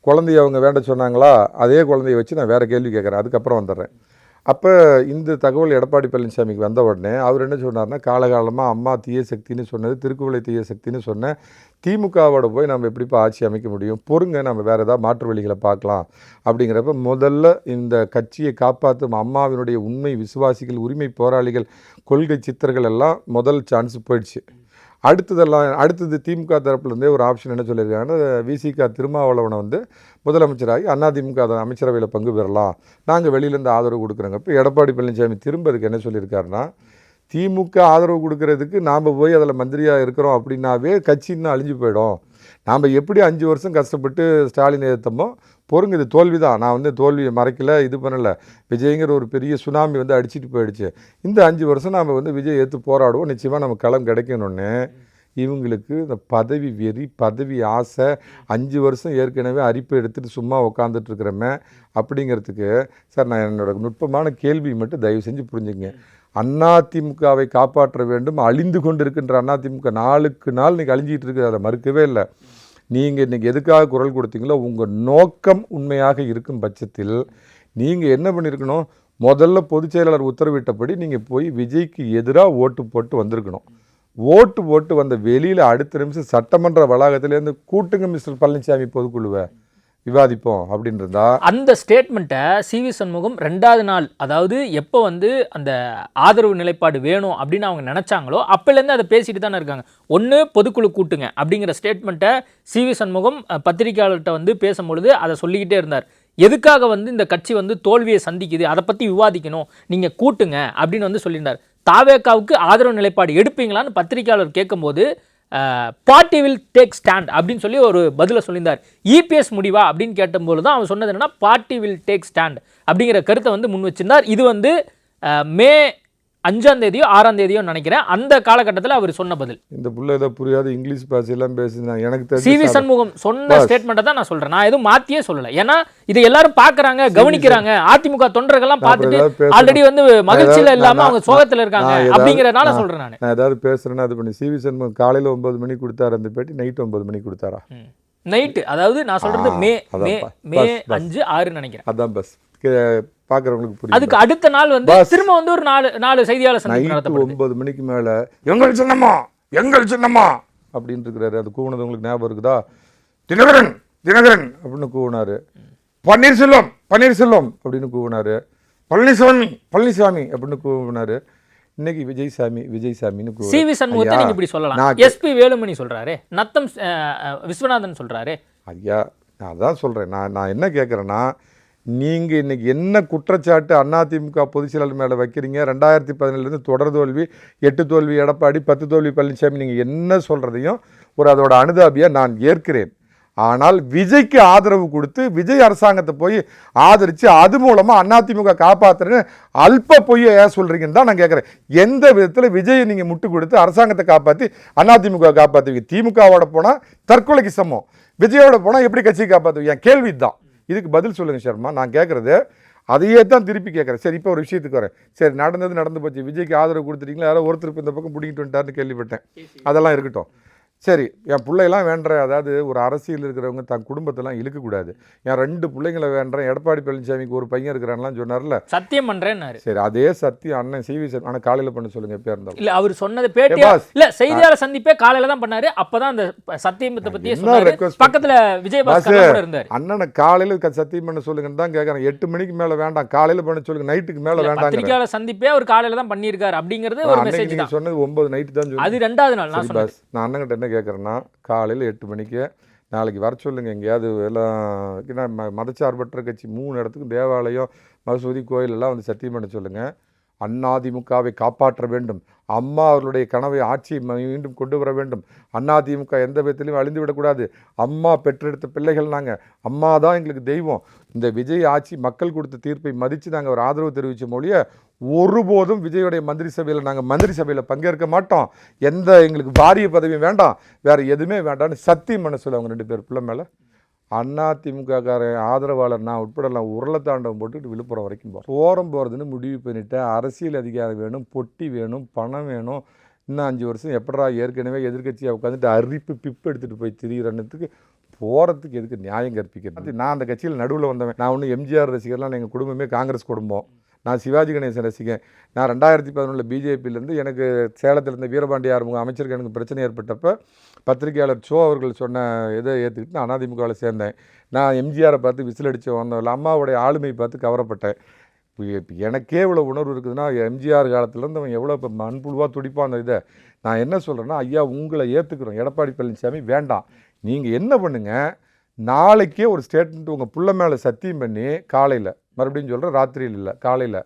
குழந்தைய அவங்க வேண்ட சொன்னாங்களா, அதே குழந்தைய வச்சு நான் வேறு கேள்வி கேட்குறேன், அதுக்கப்புறம் வந்துடுறேன். அப்போ இந்த தகவல் எடப்பாடி பழனிசாமிக்கு வந்த உடனே அவர் என்ன சொன்னார்னா, காலகாலமாக அம்மா தீய சக்தின்னு சொன்னது திருக்குவளை தீய சக்தின்னு சொன்னேன், திமுகவோட போய் நம்ம எப்படிப்பா ஆட்சி அமைக்க முடியும், பொறுங்க நம்ம வேறு ஏதாவது மாற்று வழிகளை பார்க்கலாம். அப்படிங்கிறப்ப முதல்ல இந்த கட்சியை காப்பாற்றும் அம்மாவினுடைய உண்மை விசுவாசிகள், உரிமை போராளிகள், கொள்கை சித்தர்கள் எல்லாம் முதல் சான்ஸ் போயிடுச்சு. அடுத்தது திமுக தரப்புலேருந்தே ஒரு ஆப்ஷன் என்ன சொல்லியிருக்காங்கன்னா, விசிக திருமாவளவனை வந்து முதலமைச்சராகி அதிமுக அமைச்சரவையில் பங்கு பெறலாம், நாங்கள் வெளியிலேருந்து ஆதரவு கொடுக்குறோங்க. இப்போ எடப்பாடி பழனிசாமி திரும்ப அதுக்கு என்ன சொல்லியிருக்காருன்னா, திமுக ஆதரவு கொடுக்கறதுக்கு நாம் போய் அதில் மந்திரியாக இருக்கிறோம் அப்படின்னாவே கட்சி இன்னும் அழிஞ்சு போயிடும். நாம் எப்படி 5 வருஷம் கஷ்டப்பட்டு ஸ்டாலின் ஏற்றமோ, பொறுங்க இது தோல்வி தான், நான் வந்து தோல்வியை மறைக்கல, இது பண்ணலை, விஜய்ங்கிற ஒரு பெரிய சுனாமி வந்து அடிச்சுட்டு போயிடுச்சு, இந்த 5 வருஷம் நாம் வந்து விஜய் ஏற்று போராடுவோம், நிச்சயமாக நம்ம களம் கிடைக்கணும்னு இவங்களுக்கு இந்த பதவி வெறி, பதவி ஆசை, 5 வருஷம் ஏற்கனவே அரிப்பை எடுத்துகிட்டு சும்மா உட்காந்துட்ருக்கிறோமே அப்படிங்கிறதுக்கு. சார், நான் என்னோட நுட்பமான கேள்வி மட்டும் தயவு செஞ்சு புரிஞ்சுங்க. அதிமுகவை காப்பாற்ற வேண்டும். அழிந்து கொண்டிருக்கின்ற அதிமுக நாளுக்கு நாள் இன்றைக்கி அழிஞ்சிட்டு இருக்குது, அதை மறுக்கவே இல்லை. நீங்கள் இன்றைக்கி எதுக்காக குரல் கொடுத்தீங்களோ உங்கள் நோக்கம் உண்மையாக இருக்கும் பட்சத்தில் நீங்கள் என்ன பண்ணியிருக்கணும், முதல்ல பொதுச் செயலாளர் உத்தரவிட்டபடி நீங்கள் போய் விஜய்க்கு எதிராக ஓட்டு போட்டு வந்திருக்கணும். ஓட்டு போட்டு வந்த வெளியில் அடுத்த நிமிஷம் சட்டமன்ற வளாகத்திலேருந்து கூட்டுங்க மிஸ்டர் பழனிசாமி பொதுக்குழுவை விவாதிப்போம் அப்படின்றதா அந்த ஸ்டேட்மெண்ட்டை சிவி சண்முகம் 2வது நாள், அதாவது எப்போ வந்து அந்த ஆதரவு நிலைப்பாடு வேணும் அப்படின்னு அவங்க நினச்சாங்களோ அப்போலேருந்து அதை பேசிட்டு தானே இருக்காங்க. ஒன்று பொதுக்குழு கூட்டுங்க அப்படிங்கிற ஸ்டேட்மெண்ட்டை சிவி சண்முகம் பத்திரிகையாளர்கிட்ட வந்து பேசும்பொழுது அதை சொல்லிக்கிட்டே இருந்தார். எதுக்காக வந்து இந்த கட்சி வந்து தோல்வியை சந்திக்குது, அதை பற்றி விவாதிக்கணும், நீங்கள் கூட்டுங்க அப்படின்னு வந்து சொல்லியிருந்தார். தாவேக்காவுக்கு ஆதரவு நிலைப்பாடு எடுப்பீங்களான்னு பத்திரிகையாளர் கேட்கும்போது பார்ட்டி வில் டேக் ஸ்டாண்ட் அப்படின்னு சொல்லி ஒரு பதிலை சொல்லியிருந்தார். இபிஎஸ் முடிவா அப்படின்னு கேட்டபோது தான் அவர் சொன்னது என்னன்னா பார்ட்டி வில் டேக் ஸ்டாண்ட் அப்படிங்கிற கருத்தை வந்து முன் வச்சிருந்தார். இது வந்து மே 5ஆம் தேதியோ 6ஆம் தேதியோ நினைக்கிறேன், அந்த காலகட்டத்தில் அவர் சொன்ன பதில். இந்த புள்ள ஏதோ புரியாத இங்கிலீஷ் பாஷையெல்லாம் பேசுனா எனக்கு சிவி சண்முகம் சொன்ன ஸ்டேட்மெண்ட்டை தான் நான் சொல்றேன். நான் எதுவும் மாத்தியே சொல்லலை. ஏன்னா இதை எல்லாரும் பார்க்கறாங்க, கவனிக்கிறாங்க. அதிமுக தொண்டர்கள்லாம் பார்த்துட்டு ஆல்ரெடி வந்து மகிழ்ச்சியில இல்லாம அவங்க சோகத்தில் இருக்காங்க அப்படிங்கிறனால சொல்றேன். நான் ஏதாவது பேசுறேன்னா அது பண்ணி சிவி சண்முகம் காலையில் 9 மணிக்கு கொடுத்தாரு அந்த பேட்டி, நைட் 9 மணிக்கு கொடுத்தாரா? நைட்டு, அதாவது நான் சொல்றது மே 5, 6 நினைக்கிறேன். அதான் பஸ் பார்க்குறவங்களுக்கு புரியும். அதுக்கு அடுத்த நாள் வந்து திரும்ப வந்து ஒரு 4 செய்தியாளர் சந்திப்பு நடத்தப்படுது. 9 மணிக்கு மேலே எங்கள் சின்னம்மா எங்கள் சின்னம்மா அப்படின்னு இருக்கிறாரு. அது கூவுனது உங்களுக்கு ஞாபகம் இருக்குதா? தினகரன் தினகரன் அப்படின்னு கூவினாரு. பன்னீர்செல்வம் பன்னீர்செல்வம் அப்படின்னு கூவினாரு. பழனிசாமி பழனிசாமி அப்படின்னு கூவினாரு. இன்னைக்கு விஜய்சாமி விஜய்சாமின்னு சிவி சண்முகத்தை நீங்க இப்படி சொல்லலாம். எஸ்பி வேலுமணி சொல்றாரு, நத்தம் விஸ்வநாதன் சொல்றாரு. ஐயா நான் அதான் சொல்றேன். நான் என்ன கேட்குறேன்னா, நீங்கள் இன்றைக்கி என்ன குற்றச்சாட்டு அதிமுக பொதுச் செயலாளர் மேலே வைக்கிறீங்க? 2017 தொடர் தோல்வி, 8 தோல்வி எடப்பாடி, 10 தோல்வி பழனிசாமி, நீங்கள் என்ன சொல்கிறதையும் ஒரு அதோட அனுதாபியாக நான் ஏற்கிறேன். ஆனால் விஜய்க்கு ஆதரவு கொடுத்து விஜய் அரசாங்கத்தை போய் ஆதரித்து அது மூலமாக அதிமுக காப்பாற்றுறேன்னு அல்ப பொய்யை ஏன் சொல்கிறீங்கன்னு தான் நான் கேட்குறேன். எந்த விதத்தில் விஜயை நீங்கள் முட்டு கொடுத்து அரசாங்கத்தை காப்பாற்றி அதிமுக காப்பாற்றுவீங்க? திமுகவோட போனால் தற்கொலைக்கு சமம், விஜயோட போனால் எப்படி கட்சியை காப்பாற்றுவீங்க? என் கேள்வி தான். இதுக்கு பதில் சொல்லுங்கள் சர்மா. நான் கேட்குறது அதையே தான் திருப்பி கேட்குறேன். சரி, இப்போ ஒரு விஷயத்துக்கு வரேன். சரி, நடந்து போச்சு, விஜய்க்கு ஆதரவு கொடுத்துட்டீங்களா? யாரோ ஒருத்தர் இந்த பக்கம் பிடிக்கிட்டு வந்துட்டாருன்னு கேள்விப்பட்டேன். அதெல்லாம் இருக்கட்டும். சரி, என் பிள்ளையெல்லாம் வேண்டுறேன். அதாவது ஒரு அரசியல் இருக்கிறவங்க தன் குடும்பத்தெல்லாம் இழுக்கக்கூடாது. என் 2 பிள்ளைங்களை வேண்டுறேன். எடப்பாடி பழனிசாமிக்கு ஒரு பையன் இருக்கிறான்லாம் சொன்னார்ல, சத்தியம் பண்றேன்னாரு. சரி, அதே சத்தியம் அண்ணன் சிவி சார் ஆனால் காலையில் பண்ண சொல்லுங்க. எப்போ இருந்தாலும் இல்லை, அவர் சொன்னது பேட்டியா இல்ல, செய்தியாளர் சந்திப்பே காலையில் தான் பண்ணாரு. அப்பதான் அந்த சத்தியத்தை பற்றியே சொன்னாரு. பக்கத்தில் விஜயபாஸ்கர் கூட இருந்தார். அண்ணனை காலையில் சத்தியம் பண்ண சொல்லுங்கன்னு தான் கேட்குறேன். 8 மணிக்கு மேலே வேண்டாம், காலையில் பண்ண சொல்லுங்க, நைட்டுக்கு மேலே வேண்டாம். பத்திரிகையாளர் சந்திப்பே அவர் காலையில் தான் பண்ணியிருக்காரு அப்படிங்கிறது ஒரு மெசேஜ் தான். சொன்னது 9 நைட்டு தான் சொன்னது. அது 2வது நாள். நான் அண்ணன்கிட்ட என்ன கேட்குறேன்னா, காலையில் 8 மணிக்கு நாளைக்கு வர சொல்லுங்கள். எங்கேயாவது எல்லாம் மதச்சார்பற்ற கட்சி 3 இடத்துக்கு தேவாலயம், மசூதி, கோயில் எல்லாம் வந்து சத்தியம் பண்ண சொல்லுங்கள். அதிமுகவை காப்பாற்ற வேண்டும். அம்மா அவர்களுடைய கனவை ஆட்சியை மீண்டும் கொண்டு வர வேண்டும். அதிமுக எந்த விதத்திலையும் அழிந்து விடக்கூடாது. அம்மா பெற்றெடுத்த பிள்ளைகள் நாங்கள். அம்மா தான் எங்களுக்கு தெய்வம். இந்த விஜய் ஆட்சி மக்கள் கொடுத்த தீர்ப்பை மதித்து நாங்கள் ஒரு ஆதரவு தெரிவித்த மொழியை ஒருபோதும் விஜயோடைய மந்திரி சபையில் நாங்கள் மந்திரி சபையில் பங்கேற்க மாட்டோம். எங்களுக்கு வாரிய பதவியும் வேண்டாம், வேறு எதுவுமே வேண்டாம்னு சத்தியம் பண்ண சொல்ல அவங்க 2 பேர் பிள்ளை மேலே. அதிமுககாரன் ஆதரவாளர் நான் உட்படலாம் உருளத்தாண்டவம் போட்டுக்கிட்டு விழுப்புரம் வரைக்கும் போகிறதுன்னு முடிவு பண்ணிட்டேன். அரசியல் அதிகாரம் வேணும், பொட்டி வேணும், பணம் வேணும். இன்னும் 5 வருஷம் எப்படா ஏற்கனவே எதிர்கட்சியாக உட்காந்துட்டு அரிப்பு பிப்பு எடுத்துகிட்டு போய் திரிகிறன்னத்துக்கு போகிறதுக்கு எதுக்கு நியாயம் கற்பிக்கிறது? நான் அந்த கட்சியில் நடுவில் வந்தவன். நான் ஒன்றும் எம்ஜிஆர் ரசிகர்லாம், எங்கள் குடும்பமே காங்கிரஸ் குடும்பம். நான் சிவாஜி கணேசன் ரசிகன். நான் 2011 பிஜேபியிலேருந்து எனக்கு சேலத்தில் இருந்த வீரபாண்டிய ஆறுமுகம் அமைச்சருக்கு எனக்கு பிரச்சனை ஏற்பட்டப்போ பத்திரிகையாளர் சோ அவர்கள் சொன்ன இதை ஏற்றுக்கிட்டு நான் அதிமுகவில் சேர்ந்தேன். நான் எம்ஜிஆரை பார்த்து விசில் அடித்து வந்தவர்கள், அம்மாவுடைய ஆளுமை பார்த்து கவரப்பட்டேன். எனக்கே இவ்வளோ உணர்வு இருக்குதுன்னா எம்ஜிஆர் காலத்துலேருந்து அவன் எவ்வளோ இப்போ மண்புழுவாக துடிப்பான். அந்த இதை நான் என்ன சொல்கிறேன்னா, ஐயா உங்களை ஏற்றுக்கிறோம், எடப்பாடி பழனிசாமி வேண்டாம், நீங்கள் என்ன பண்ணுங்கள், நாளைக்கே ஒரு ஸ்டேட்மெண்ட் உங்கள் புள்ள மேலே சத்தியம் பண்ணி காலையில், மறுபடியும் சொல்கிறேன், ராத்திரியில் இல்லை காலையில்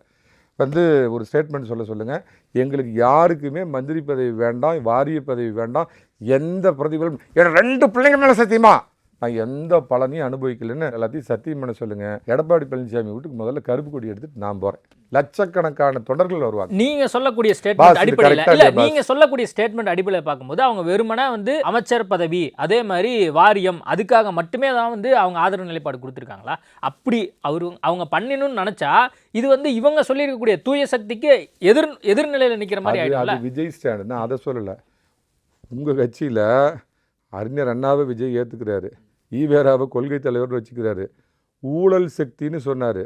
வந்து ஒரு ஸ்டேட்மெண்ட் சொல்லுங்கள். எங்களுக்கு யாருக்குமே மந்திரி பதவி வேண்டாம், வாரிய பதவி வேண்டாம், எந்த பிரதிபலம். 2 பிள்ளைங்க மேலே சத்தியமா நான் எந்த பலனையும் அனுபவிக்கலைன்னு எல்லாத்தையும் சத்தியம் பண்ண சொல்லுங்க. எடப்பாடி பழனிசாமி வீட்டுக்கு முதல்ல கருப்பு கொடி எடுத்துட்டு நான் போறேன். லட்சக்கணக்கான தொண்டர்கள் வருவாங்க. நீங்க சொல்லக்கூடிய ஸ்டேட்மெண்ட் அடிப்படையில் இல்ல, நீங்க சொல்லக்கூடிய ஸ்டேட்மெண்ட் அடிப்படையில் பார்க்கும்போது அவங்க வெறுமனே வந்து அமைச்சர் பதவி அதே மாதிரி வாரியம் அதுக்காக மட்டுமே தான் வந்து அவங்க ஆதரவு நிலைப்பாடு கொடுத்துருக்காங்களா? அப்படி அவங்க பண்ணணும்னு நினைச்சா இது வந்து இவங்க சொல்லியிருக்கக்கூடிய தூய சக்திக்கு எதிர்நிலையில் நிற்கிற மாதிரி ஆயிடும்ல. விஜய் ஸ்டாண்ட் நான் அதை சொல்லலை. உங்கள் கட்சியில் அறிஞர் அண்ணாவை விஜய் ஏற்றுக்கிறாரு, ஈவேராவை கொள்கை தலைவர் வச்சுக்கிறாரு, ஊழல் சக்தின்னு சொன்னார்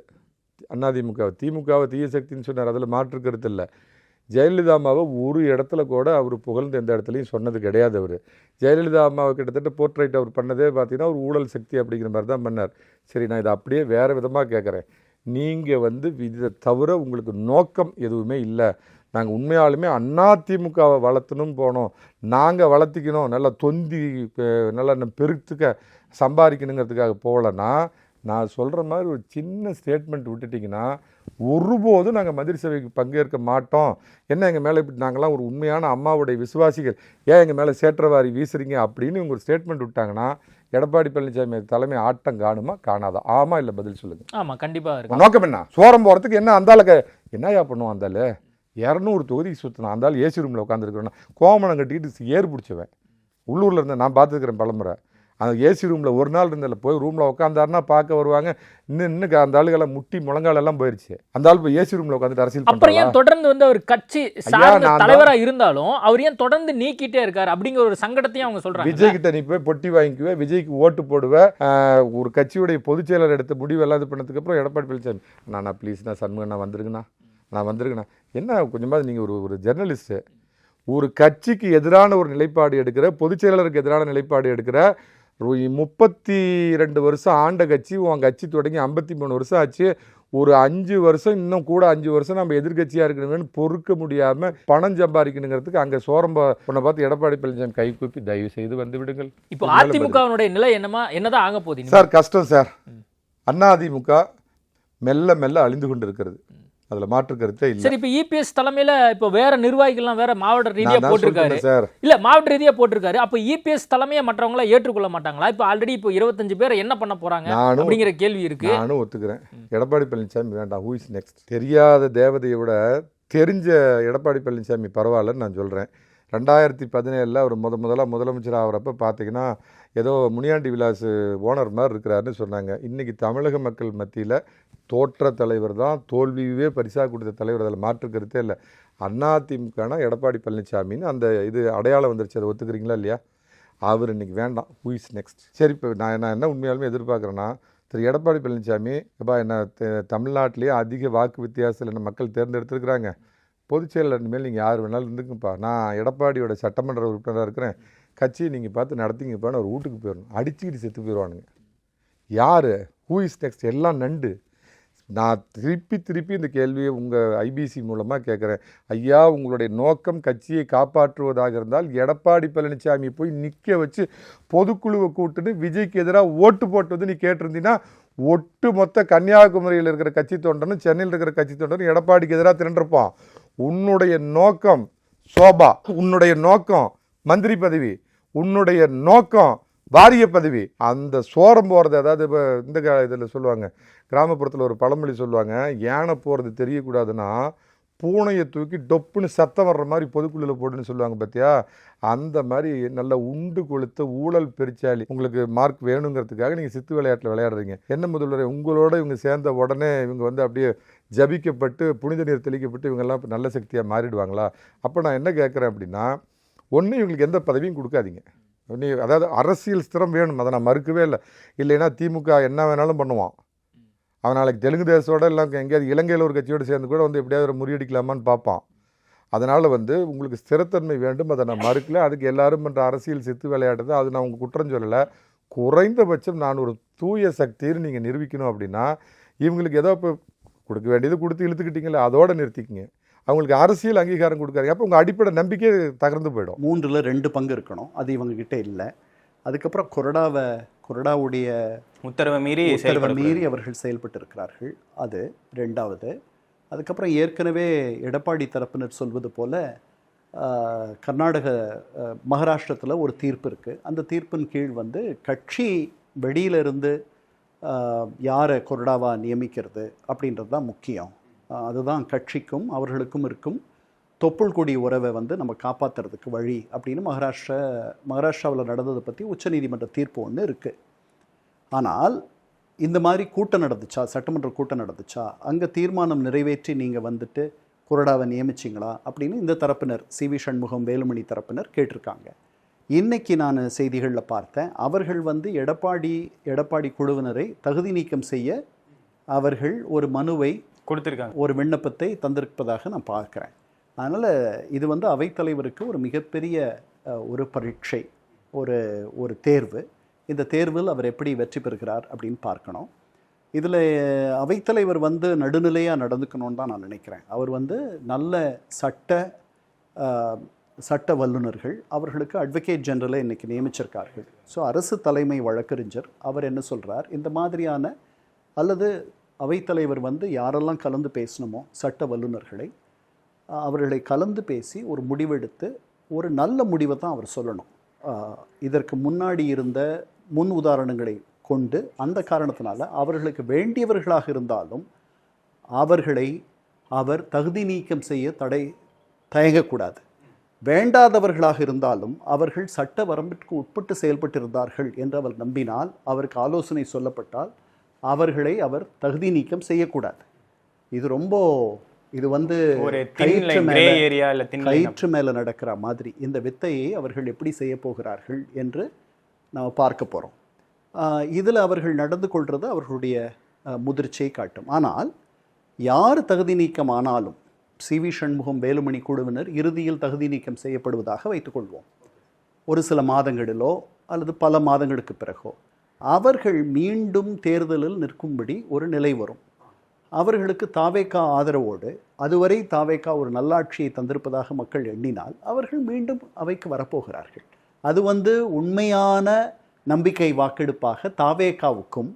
அதிமுக, திமுகவை தீய சக்தின்னு சொன்னார். அதில் மாற்று கருத்து இல்லை. ஜெயலலிதா அம்மாவை ஒரு இடத்துல கூட அவர் புகழ்ந்து எந்த இடத்துலையும் சொன்னது கிடையாது. அவர் ஜெயலலிதா அம்மாவை கிட்டத்தட்ட போர்ட்ரைட் அவர் பண்ணதே பார்த்தீங்கன்னா ஒரு ஊழல் சக்தி அப்படிங்கிற மாதிரி தான் பண்ணார். சரி, நான் இதை அப்படியே வேறு விதமாக கேட்குறேன். நீங்கள் வந்து இதை தவிர உங்களுக்கு நோக்கம் எதுவுமே இல்லை. நாங்கள் உண்மையாலுமே அதிமுகவை வளர்த்தணும் போனோம், நாங்கள் வளர்த்திக்கணும், நல்லா தொந்தி நல்லா பெருத்துக்க சம்பாதிக்கணுங்கிறதுக்காக போகலன்னா, நான் சொல்கிற மாதிரி ஒரு சின்ன ஸ்டேட்மெண்ட் விட்டுட்டிங்கன்னா ஒருபோதும் நாங்கள் மந்திரி சபைக்கு பங்கேற்க மாட்டோம். என்ன எங்கள் மேலே இப்படி நாங்களாம் ஒரு உண்மையான அம்மாவுடைய விசுவாசிகள், ஏன் எங்கள் மேலே சேற்றவாரி வீசுறீங்க அப்படின்னு இவங்க ஒரு ஸ்டேட்மெண்ட் விட்டாங்கன்னா எடப்பாடி பழனிசாமி தலைமை ஆட்டம் காணுமா காணாதா? ஆமாம் இல்லை பதில் சொல்லுங்கள். ஆமாம், கண்டிப்பாக. நோக்கம் என்ன? சோரம் போகிறதுக்கு என்ன அந்தால என்னையா பண்ணுவோம்? அந்தால 200 தொகுதிக்கு சுற்றினா அந்தாலும் ஏசி ரூமில் உட்காந்துருக்கிறோன்னா கோமணம் கட்டிக்கிட்டு ஏறு பிடிச்சவன் உள்ளூரில் இருந்தேன், நான் பார்த்துருக்கிறேன் பலமுறை. அந்த ஏசி ரூமில் ஒரு நாள் இருந்ததில்ல, போய் ரூமில் உட்காந்தாருன்னா பார்க்க வருவாங்க. இன்னும் அந்த ஆளுகெல்லாம் முட்டி முழங்காலெல்லாம் போயிடுச்சு. அந்த ஆள் போய் ஏசி ரூமில் உட்காந்துட்டு அரசியல் அப்புறம் ஏன் தொடர்ந்து வந்து அவர் கட்சி தலைவராக இருந்தாலும் அவர் ஏன் தொடர்ந்து நீக்கிட்டே இருக்காரு அப்படிங்கிற ஒரு சங்கடத்தையும் அவங்க சொல்றாங்க. விஜய் கிட்ட நீ போய் பொட்டி வாங்கிக்குவேன், விஜய்க்கு ஓட்டு போடுவேன், ஒரு கட்சியுடைய பொதுச் செயலர் எடுத்த முடிவெல்லாம் இது பண்ணதுக்கு அப்புறம் எடப்பாடி பழனிசாமி நான் ப்ளீஸ்ண்ணா சண்முகண்ணா வந்துருங்கண்ணா என்ன கொஞ்சமாவது நீங்கள் ஒரு ஜெர்னலிஸ்ட்டு, ஒரு கட்சிக்கு எதிரான ஒரு நிலைப்பாடு எடுக்கிற, பொதுச் செயலாளருக்கு எதிரான நிலைப்பாடு எடுக்கிற, 32 வருஷம் ஆண்ட கட்சி, உன் கட்சி தொடங்கி 53 வருஷம் ஆச்சு, ஒரு 5 வருஷம் இன்னும் கூட 5 வருஷம் நம்ம எதிர்கட்சியாக இருக்கணும்னு பொறுக்க முடியாமல் பணம் சம்பாதிக்கணுங்கிறதுக்கு அங்கே சோரம்ப பொண்ணை பார்த்து எடப்பாடி பழனிசாமி கை கூப்பி தயவு செய்து வந்து விடுங்கள். இப்போ அதிமுகவினுடைய நிலை என்னதான் ஆக போகுது சார்? கஷ்டம் சார். அதிமுக மெல்ல மெல்ல அழிந்து கொண்டு இருக்கிறது, அதில் மாற்று கருத்தே இல்லை. சரி, இப்போ இபிஎஸ் தலைமையில் இப்போ வேற நிர்வாகிகள்லாம் வேற மாவட்ட ரீதியாக போட்டிருக்காரு சார். இல்லை, மாவட்ட ரீதியாக போட்டிருக்காரு. அப்போ இபிஎஸ் தலைமையை மற்றவங்களாம் ஏற்றுக்கொள்ள மாட்டாங்களா? இப்போ ஆல்ரெடி இப்போ 25 பேரை என்ன பண்ண போறாங்க அப்படிங்கிற கேள்வி இருக்கு. நானும் ஒத்துக்கிறேன். எடப்பாடி பழனிசாமி வேண்டாம், ஹூ இஸ் நெக்ஸ்ட்? தெரியாத தேவதையை விட தெரிஞ்ச எடப்பாடி பழனிசாமி பரவாயில்லன்னு நான் சொல்கிறேன். 2017 அவர் முதலாக முதலமைச்சர் ஆகிறப்ப பார்த்தீங்கன்னா ஏதோ முனியாண்டி விலாஸ் ஓனர் மாதிரி இருக்கிறாருன்னு சொன்னாங்க. இன்றைக்கி தமிழக மக்கள் மத்தியில் தோற்ற தலைவர் தான், தோல்வியே பரிசாக கொடுத்த தலைவர், அதில் மாற்று கருத்தே இல்லை. அதிமுகனா எடப்பாடி பழனிசாமின்னு அந்த இது அடையாளம் வந்துருச்சு. அதை ஒத்துக்கிறீங்களா இல்லையா? அவர் இன்றைக்கி வேண்டாம், ஹூ இஸ் நெக்ஸ்ட்? சரி, இப்போ நான் என்ன உண்மையாலுமே எதிர்பார்க்குறேன்னா, திரு எடப்பாடி பழனிசாமி எப்பா என்ன தமிழ்நாட்டிலேயே அதிக வாக்கு வித்தியாசத்தில் என்ன மக்கள் தேர்ந்தெடுத்துருக்குறாங்க, பொதுச் செயலர் மேல் நீங்கள் யார் வேணாலும் இருந்துக்குப்பா, நான் எடப்பாடியோட சட்டமன்ற உறுப்பினராக இருக்கிறேன், கட்சியை நீங்கள் பார்த்து நடத்திங்கப்பான்னு ஒரு வீட்டுக்கு போயிடணும். அடிச்சுக்கிட்டு செத்து போயிடுவானுங்க. யார் ஹூ இஸ் நெக்ஸ்ட்? எல்லாம் நண்டு. நான் திருப்பி இந்த கேள்வியை உங்கள் ஐபிசி மூலமாக கேட்குறேன். ஐயா, உங்களுடைய நோக்கம் கட்சியை காப்பாற்றுவதாக இருந்தால் எடப்பாடி பழனிசாமி போய் நிற்க வச்சு பொதுக்குழுவை கூட்டுன்னு விஜய்க்கு எதிராக ஓட்டு போட்டு நீ கேட்டிருந்தீங்கன்னா ஒட்டு மொத்த கன்னியாகுமரியில் இருக்கிற கட்சி தொண்டனும் சென்னையில் இருக்கிற கட்சி தொண்டனும் எடப்பாடிக்கு எதிராக திரண்டிருப்பான். உன்னுடைய நோக்கம் சோபா, உன்னுடைய நோக்கம் மந்திரி பதவி, உன்னுடைய நோக்கம் வாரிய பதவி. அந்த சோரம் போகிறது, அதாவது இப்போ இந்த இதில் சொல்லுவாங்க, கிராமப்புறத்தில் ஒரு பழமொழி சொல்லுவாங்க, யானை போகிறது தெரியக்கூடாதுன்னா பூனையை தூக்கி டொப்புன்னு சத்தம் வர்ற மாதிரி பொதுக்குழுவில் போட்டுன்னு சொல்லுவாங்க பார்த்தியா? அந்த மாதிரி நல்ல உண்டு கொளுத்த ஊழல் பெருச்சாளி உங்களுக்கு மார்க் வேணுங்கிறதுக்காக நீங்கள் சித்து விளையாட்டில் விளையாடுறீங்க. என்ன முதல்வரை, உங்களோட இவங்க சேர்ந்த உடனே இவங்க வந்து அப்படியே ஜபிக்கப்பட்டு புனித நீர் தெளிக்கப்பட்டு இவங்கெல்லாம் இப்போ நல்ல சக்தியாக மாறிடுவாங்களா? அப்போ நான் என்ன கேட்குறேன் அப்படின்னா, ஒன்று இவங்களுக்கு எந்த பதவியும் கொடுக்காதீங்க. அதாவது அரசியல் ஸ்திரம் வேணும், அதை நான் மறுக்கவே இல்லை. இல்லைன்னா திமுக என்ன வேணாலும் பண்ணுவான். அவன் நாளைக்கு தெலுங்கு தேசத்தோடு எல்லாம் எங்கேயாவது இலங்கையில் ஒரு கட்சியோடு சேர்ந்து கூட வந்து எப்படியாவது முறியடிக்கலாமான்னு பார்ப்பான். அதனால் வந்து உங்களுக்கு ஸ்திரத்தன்மை வேண்டும், அதை நான் மறுக்கல. அதுக்கு எல்லாரும் பண்ணுற அரசியல் சித்து விளையாடுது, அது நான் உங்களுக்கு குற்றம் சொல்லலை. குறைந்தபட்சம் நான் ஒரு தூய சக்தின்னு நீங்கள் நிரூபிக்கணும் அப்படின்னா இவங்களுக்கு ஏதோ இப்போ கொடுக்க வேண்டியது கொடுத்து இழுத்துக்கிட்டீங்களே, அதோடு நிறுத்திக்கிங்க. அவங்களுக்கு அரசியல் அங்கீகாரம் கொடுக்காரு. அப்போ உங்கள் அடிப்படை நம்பிக்கை தகர்ந்து போயிடும். 3/2 பங்கு இருக்கணும், அது இவங்ககிட்ட இல்லை. அதுக்கப்புறம் கொறடாவுடைய உத்தரவை மீறி அவர்கள் செயல்பட்டு இருக்கிறார்கள், அது 2வது. அதுக்கப்புறம் ஏற்கனவே எடப்பாடி தரப்பினர் சொல்வது போல மகாராஷ்டிரத்தில் ஒரு தீர்ப்பு இருக்குது. அந்த தீர்ப்பின் கீழ் வந்து கட்சி வெளியிலிருந்து யாரை கொறடாவாக நியமிக்கிறது அப்படின்றது தான் முக்கியம். அதுதான் கட்சிக்கும் அவர்களுக்கும் இருக்கும் தொப்புள் கொடி உறவை வந்து நம்ம காப்பாற்றுறதுக்கு வழி அப்படின்னு மகாராஷ்டிராவில் நடந்ததை பற்றி உச்சநீதிமன்ற தீர்ப்பு ஒன்று இருக்குது. ஆனால் இந்த மாதிரி கூட்டம் நடந்துச்சா, சட்டமன்ற கூட்டம் நடந்துச்சா, அங்கே தீர்மானம் நிறைவேற்றி நீங்கள் வந்துட்டு கொறடாவை நியமிச்சிங்களா அப்படின்னு இந்த தரப்பினர் சி.வி. சண்முகம், வேலுமணி தரப்பினர் கேட்டிருக்காங்க. இன்னைக்கு நான் செய்திகளில் பார்த்தேன், அவர்கள் வந்து எடப்பாடி குழுவினரை தகுதி நீக்கம் செய்ய அவர்கள் ஒரு மனுவை கொடுத்துருக்காங்க, ஒரு விண்ணப்பத்தை தந்திருப்பதாக நான் பார்க்குறேன். அதனால் இது வந்து அவைத்தலைவருக்கு ஒரு மிகப்பெரிய ஒரு பரீட்சை, ஒரு தேர்வு. இந்த தேர்வில் அவர் எப்படி வெற்றி பெறுகிறார் அப்படின்னு பார்க்கணும். இதில் அவைத்தலைவர் வந்து நடுநிலையாக நடந்துக்கணும்னு தான் நான் நினைக்கிறேன். அவர் வந்து நல்ல சட்ட வல்லுநர்கள், அவர்களுக்கு அட்வொகேட் ஜெனரலை இன்றைக்கி நியமிச்சிருக்கார்கள். ஸோ அரசு தலைமை வழக்கறிஞர் அவர் என்ன சொல்கிறார், இந்த மாதிரியான அல்லது அவைத்தலைவர் வந்து யாரெல்லாம் கலந்து பேசணுமோ சட்ட வல்லுநர்களை, அவர்களை கலந்து பேசி ஒரு முடிவெடுத்து ஒரு நல்ல முடிவை தான் அவர் சொல்லணும். இதற்கு முன்னாடி இருந்த முன் உதாரணங்களை கொண்டு அந்த காரணத்தினால அவர்களுக்கு வேண்டியவர்களாக இருந்தாலும் அவர்களை அவர் தகுதி நீக்கம் செய்ய தயங்கக்கூடாது. வேண்டாதவர்களாக இருந்தாலும் அவர்கள் சட்ட வரம்பிற்கு உட்பட்டு செயல்பட்டிருந்தார்கள் என்று அவர் நம்பினால், அவருக்கு ஆலோசனை சொல்லப்பட்டால் அவர்களை அவர் தகுதி நீக்கம் செய்யக்கூடாது. இது வந்து கயிற்று மேலே நடக்கிற மாதிரி இந்த வித்தையை அவர்கள் எப்படி செய்ய போகிறார்கள் என்று நாம் பார்க்க போகிறோம். இதில் அவர்கள் நடந்து கொள்வது அவர்களுடைய முதிர்ச்சியை காட்டும். ஆனால் யார் தகுதி நீக்கம் ஆனாலும் சி.வி. சண்முகம், வேலுமணி குழுவினர் இறுதியில் தகுதி நீக்கம் செய்யப்படுவதாக வைத்துக்கொள்வோம். ஒரு சில மாதங்களிலோ அல்லது பல மாதங்களுக்கு பிறகோ அவர்கள் மீண்டும் தேர்தலில் நிற்கும்படி ஒரு நிலை வரும். அவர்களுக்கு தாவேகா ஆதரவோடு, அதுவரை தாவேகா ஒரு நல்லாட்சியை தந்திருப்பதாக மக்கள் எண்ணினால் அவர்கள் மீண்டும் அவைக்கு வரப்போகிறார்கள். அது வந்து உண்மையான நம்பிக்கை வாக்கெடுப்பாக தாவேகாவுக்கும்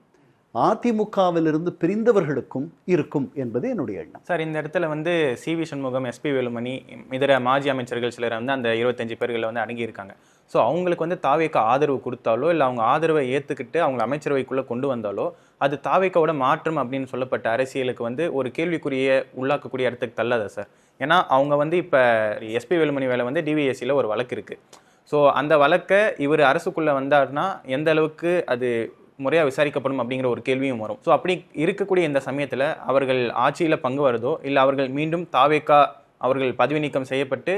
அதிமுகவிலிருந்து பிரிந்தவர்களுக்கும் இருக்கும் என்பது என்னுடைய எண்ணம். சார், இந்த இடத்துல வந்து சி.வி. சண்முகம், எஸ்.பி. வேலுமணி, இதர மாஜி அமைச்சர்கள் சிலர் வந்து அந்த 25 பேர்களில் வந்து அடங்கியிருக்காங்க. ஸோ அவங்களுக்கு வந்து தாவேகா ஆதரவு கொடுத்தாலோ இல்லை அவங்க ஆதரவை ஏற்றுக்கிட்டு அவங்க அமைச்சரவைக்குள்ளே கொண்டு வந்தாலோ அது தாவேகாவோட மாற்றம் அப்படின்னு சொல்லப்பட்ட அரசியலுக்கு வந்து ஒரு கேள்விக்குரிய உள்ளாக்கக்கூடிய இடத்துக்கு தள்ளாதா சார்? ஏன்னா அவங்க வந்து இப்போ எஸ்.பி. வேலுமணி வேலை வந்து டிவிஎஸ்சியில் ஒரு வழக்கு இருக்குது. ஸோ அந்த வழக்கை இவர் அரசுக்குள்ளே வந்தார்னா எந்த அளவுக்கு அது முறையாக விசாரிக்கப்படும் அப்படிங்கிற ஒரு கேள்வியும் வரும். ஸோ அப்படி இருக்கக்கூடிய இந்த சமயத்தில் அவர்கள் ஆட்சியில் பங்கு வருதோ இல்லை அவர்கள் மீண்டும் தாவேகா அவர்கள் பதவி நீக்கம் செய்யப்பட்டு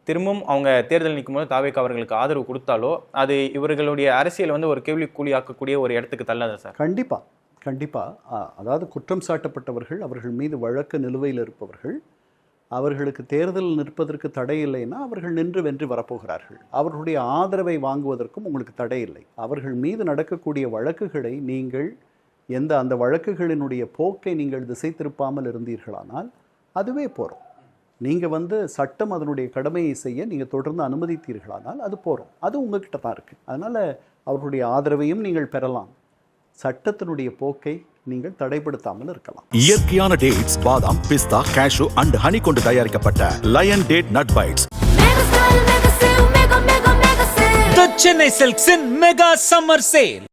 திரும்பவும் அவங்க தேர்தல் நிற்கும் போது தாவேகா அவர்களுக்கு ஆதரவு கொடுத்தாலோ அது இவர்களுடைய அரசியல் வந்து ஒரு கேள்விக்குழியாக்கக்கூடிய ஒரு இடத்துக்கு தள்ளாதா சார்? கண்டிப்பாக. அதாவது குற்றம் சாட்டப்பட்டவர்கள், அவர்கள் மீது வழக்கு நிலுவையில் இருப்பவர்கள், அவர்களுக்கு தேர்தல் நிற்பதற்கு தடை இல்லைன்னா அவர்கள் நின்று வென்று வரப்போகிறார்கள். அவர்களுடைய ஆதரவை வாங்குவதற்கும் உங்களுக்கு தடை இல்லை. அவர்கள் மீது நடக்கக்கூடிய வழக்குகளை நீங்கள் அந்த வழக்குகளினுடைய போக்கை நீங்கள் திசை திருப்பாமல் இருந்தீர்களானால் அதுவே போகிறோம். நீங்கள் வந்து சட்டம் அதனுடைய கடமையை செய்ய நீங்கள் தொடர்ந்து அனுமதித்தீர்களானால் அது போகிறோம். அது உங்ககிட்ட தான் இருக்குது. அதனால் அவர்களுடைய ஆதரவையும் நீங்கள் பெறலாம். சட்டத்தினுடைய போக்கை நீங்கள் தடைப்படுத்தாமல் இருக்கலாம். இயற்கையான டேட்ஸ், பாதாம், பிஸ்தா, கேஷு அண்ட் ஹனி கொண்டு தயாரிக்கப்பட்ட lion date nut bites. The Chennai Silks in Mega Summer Sale.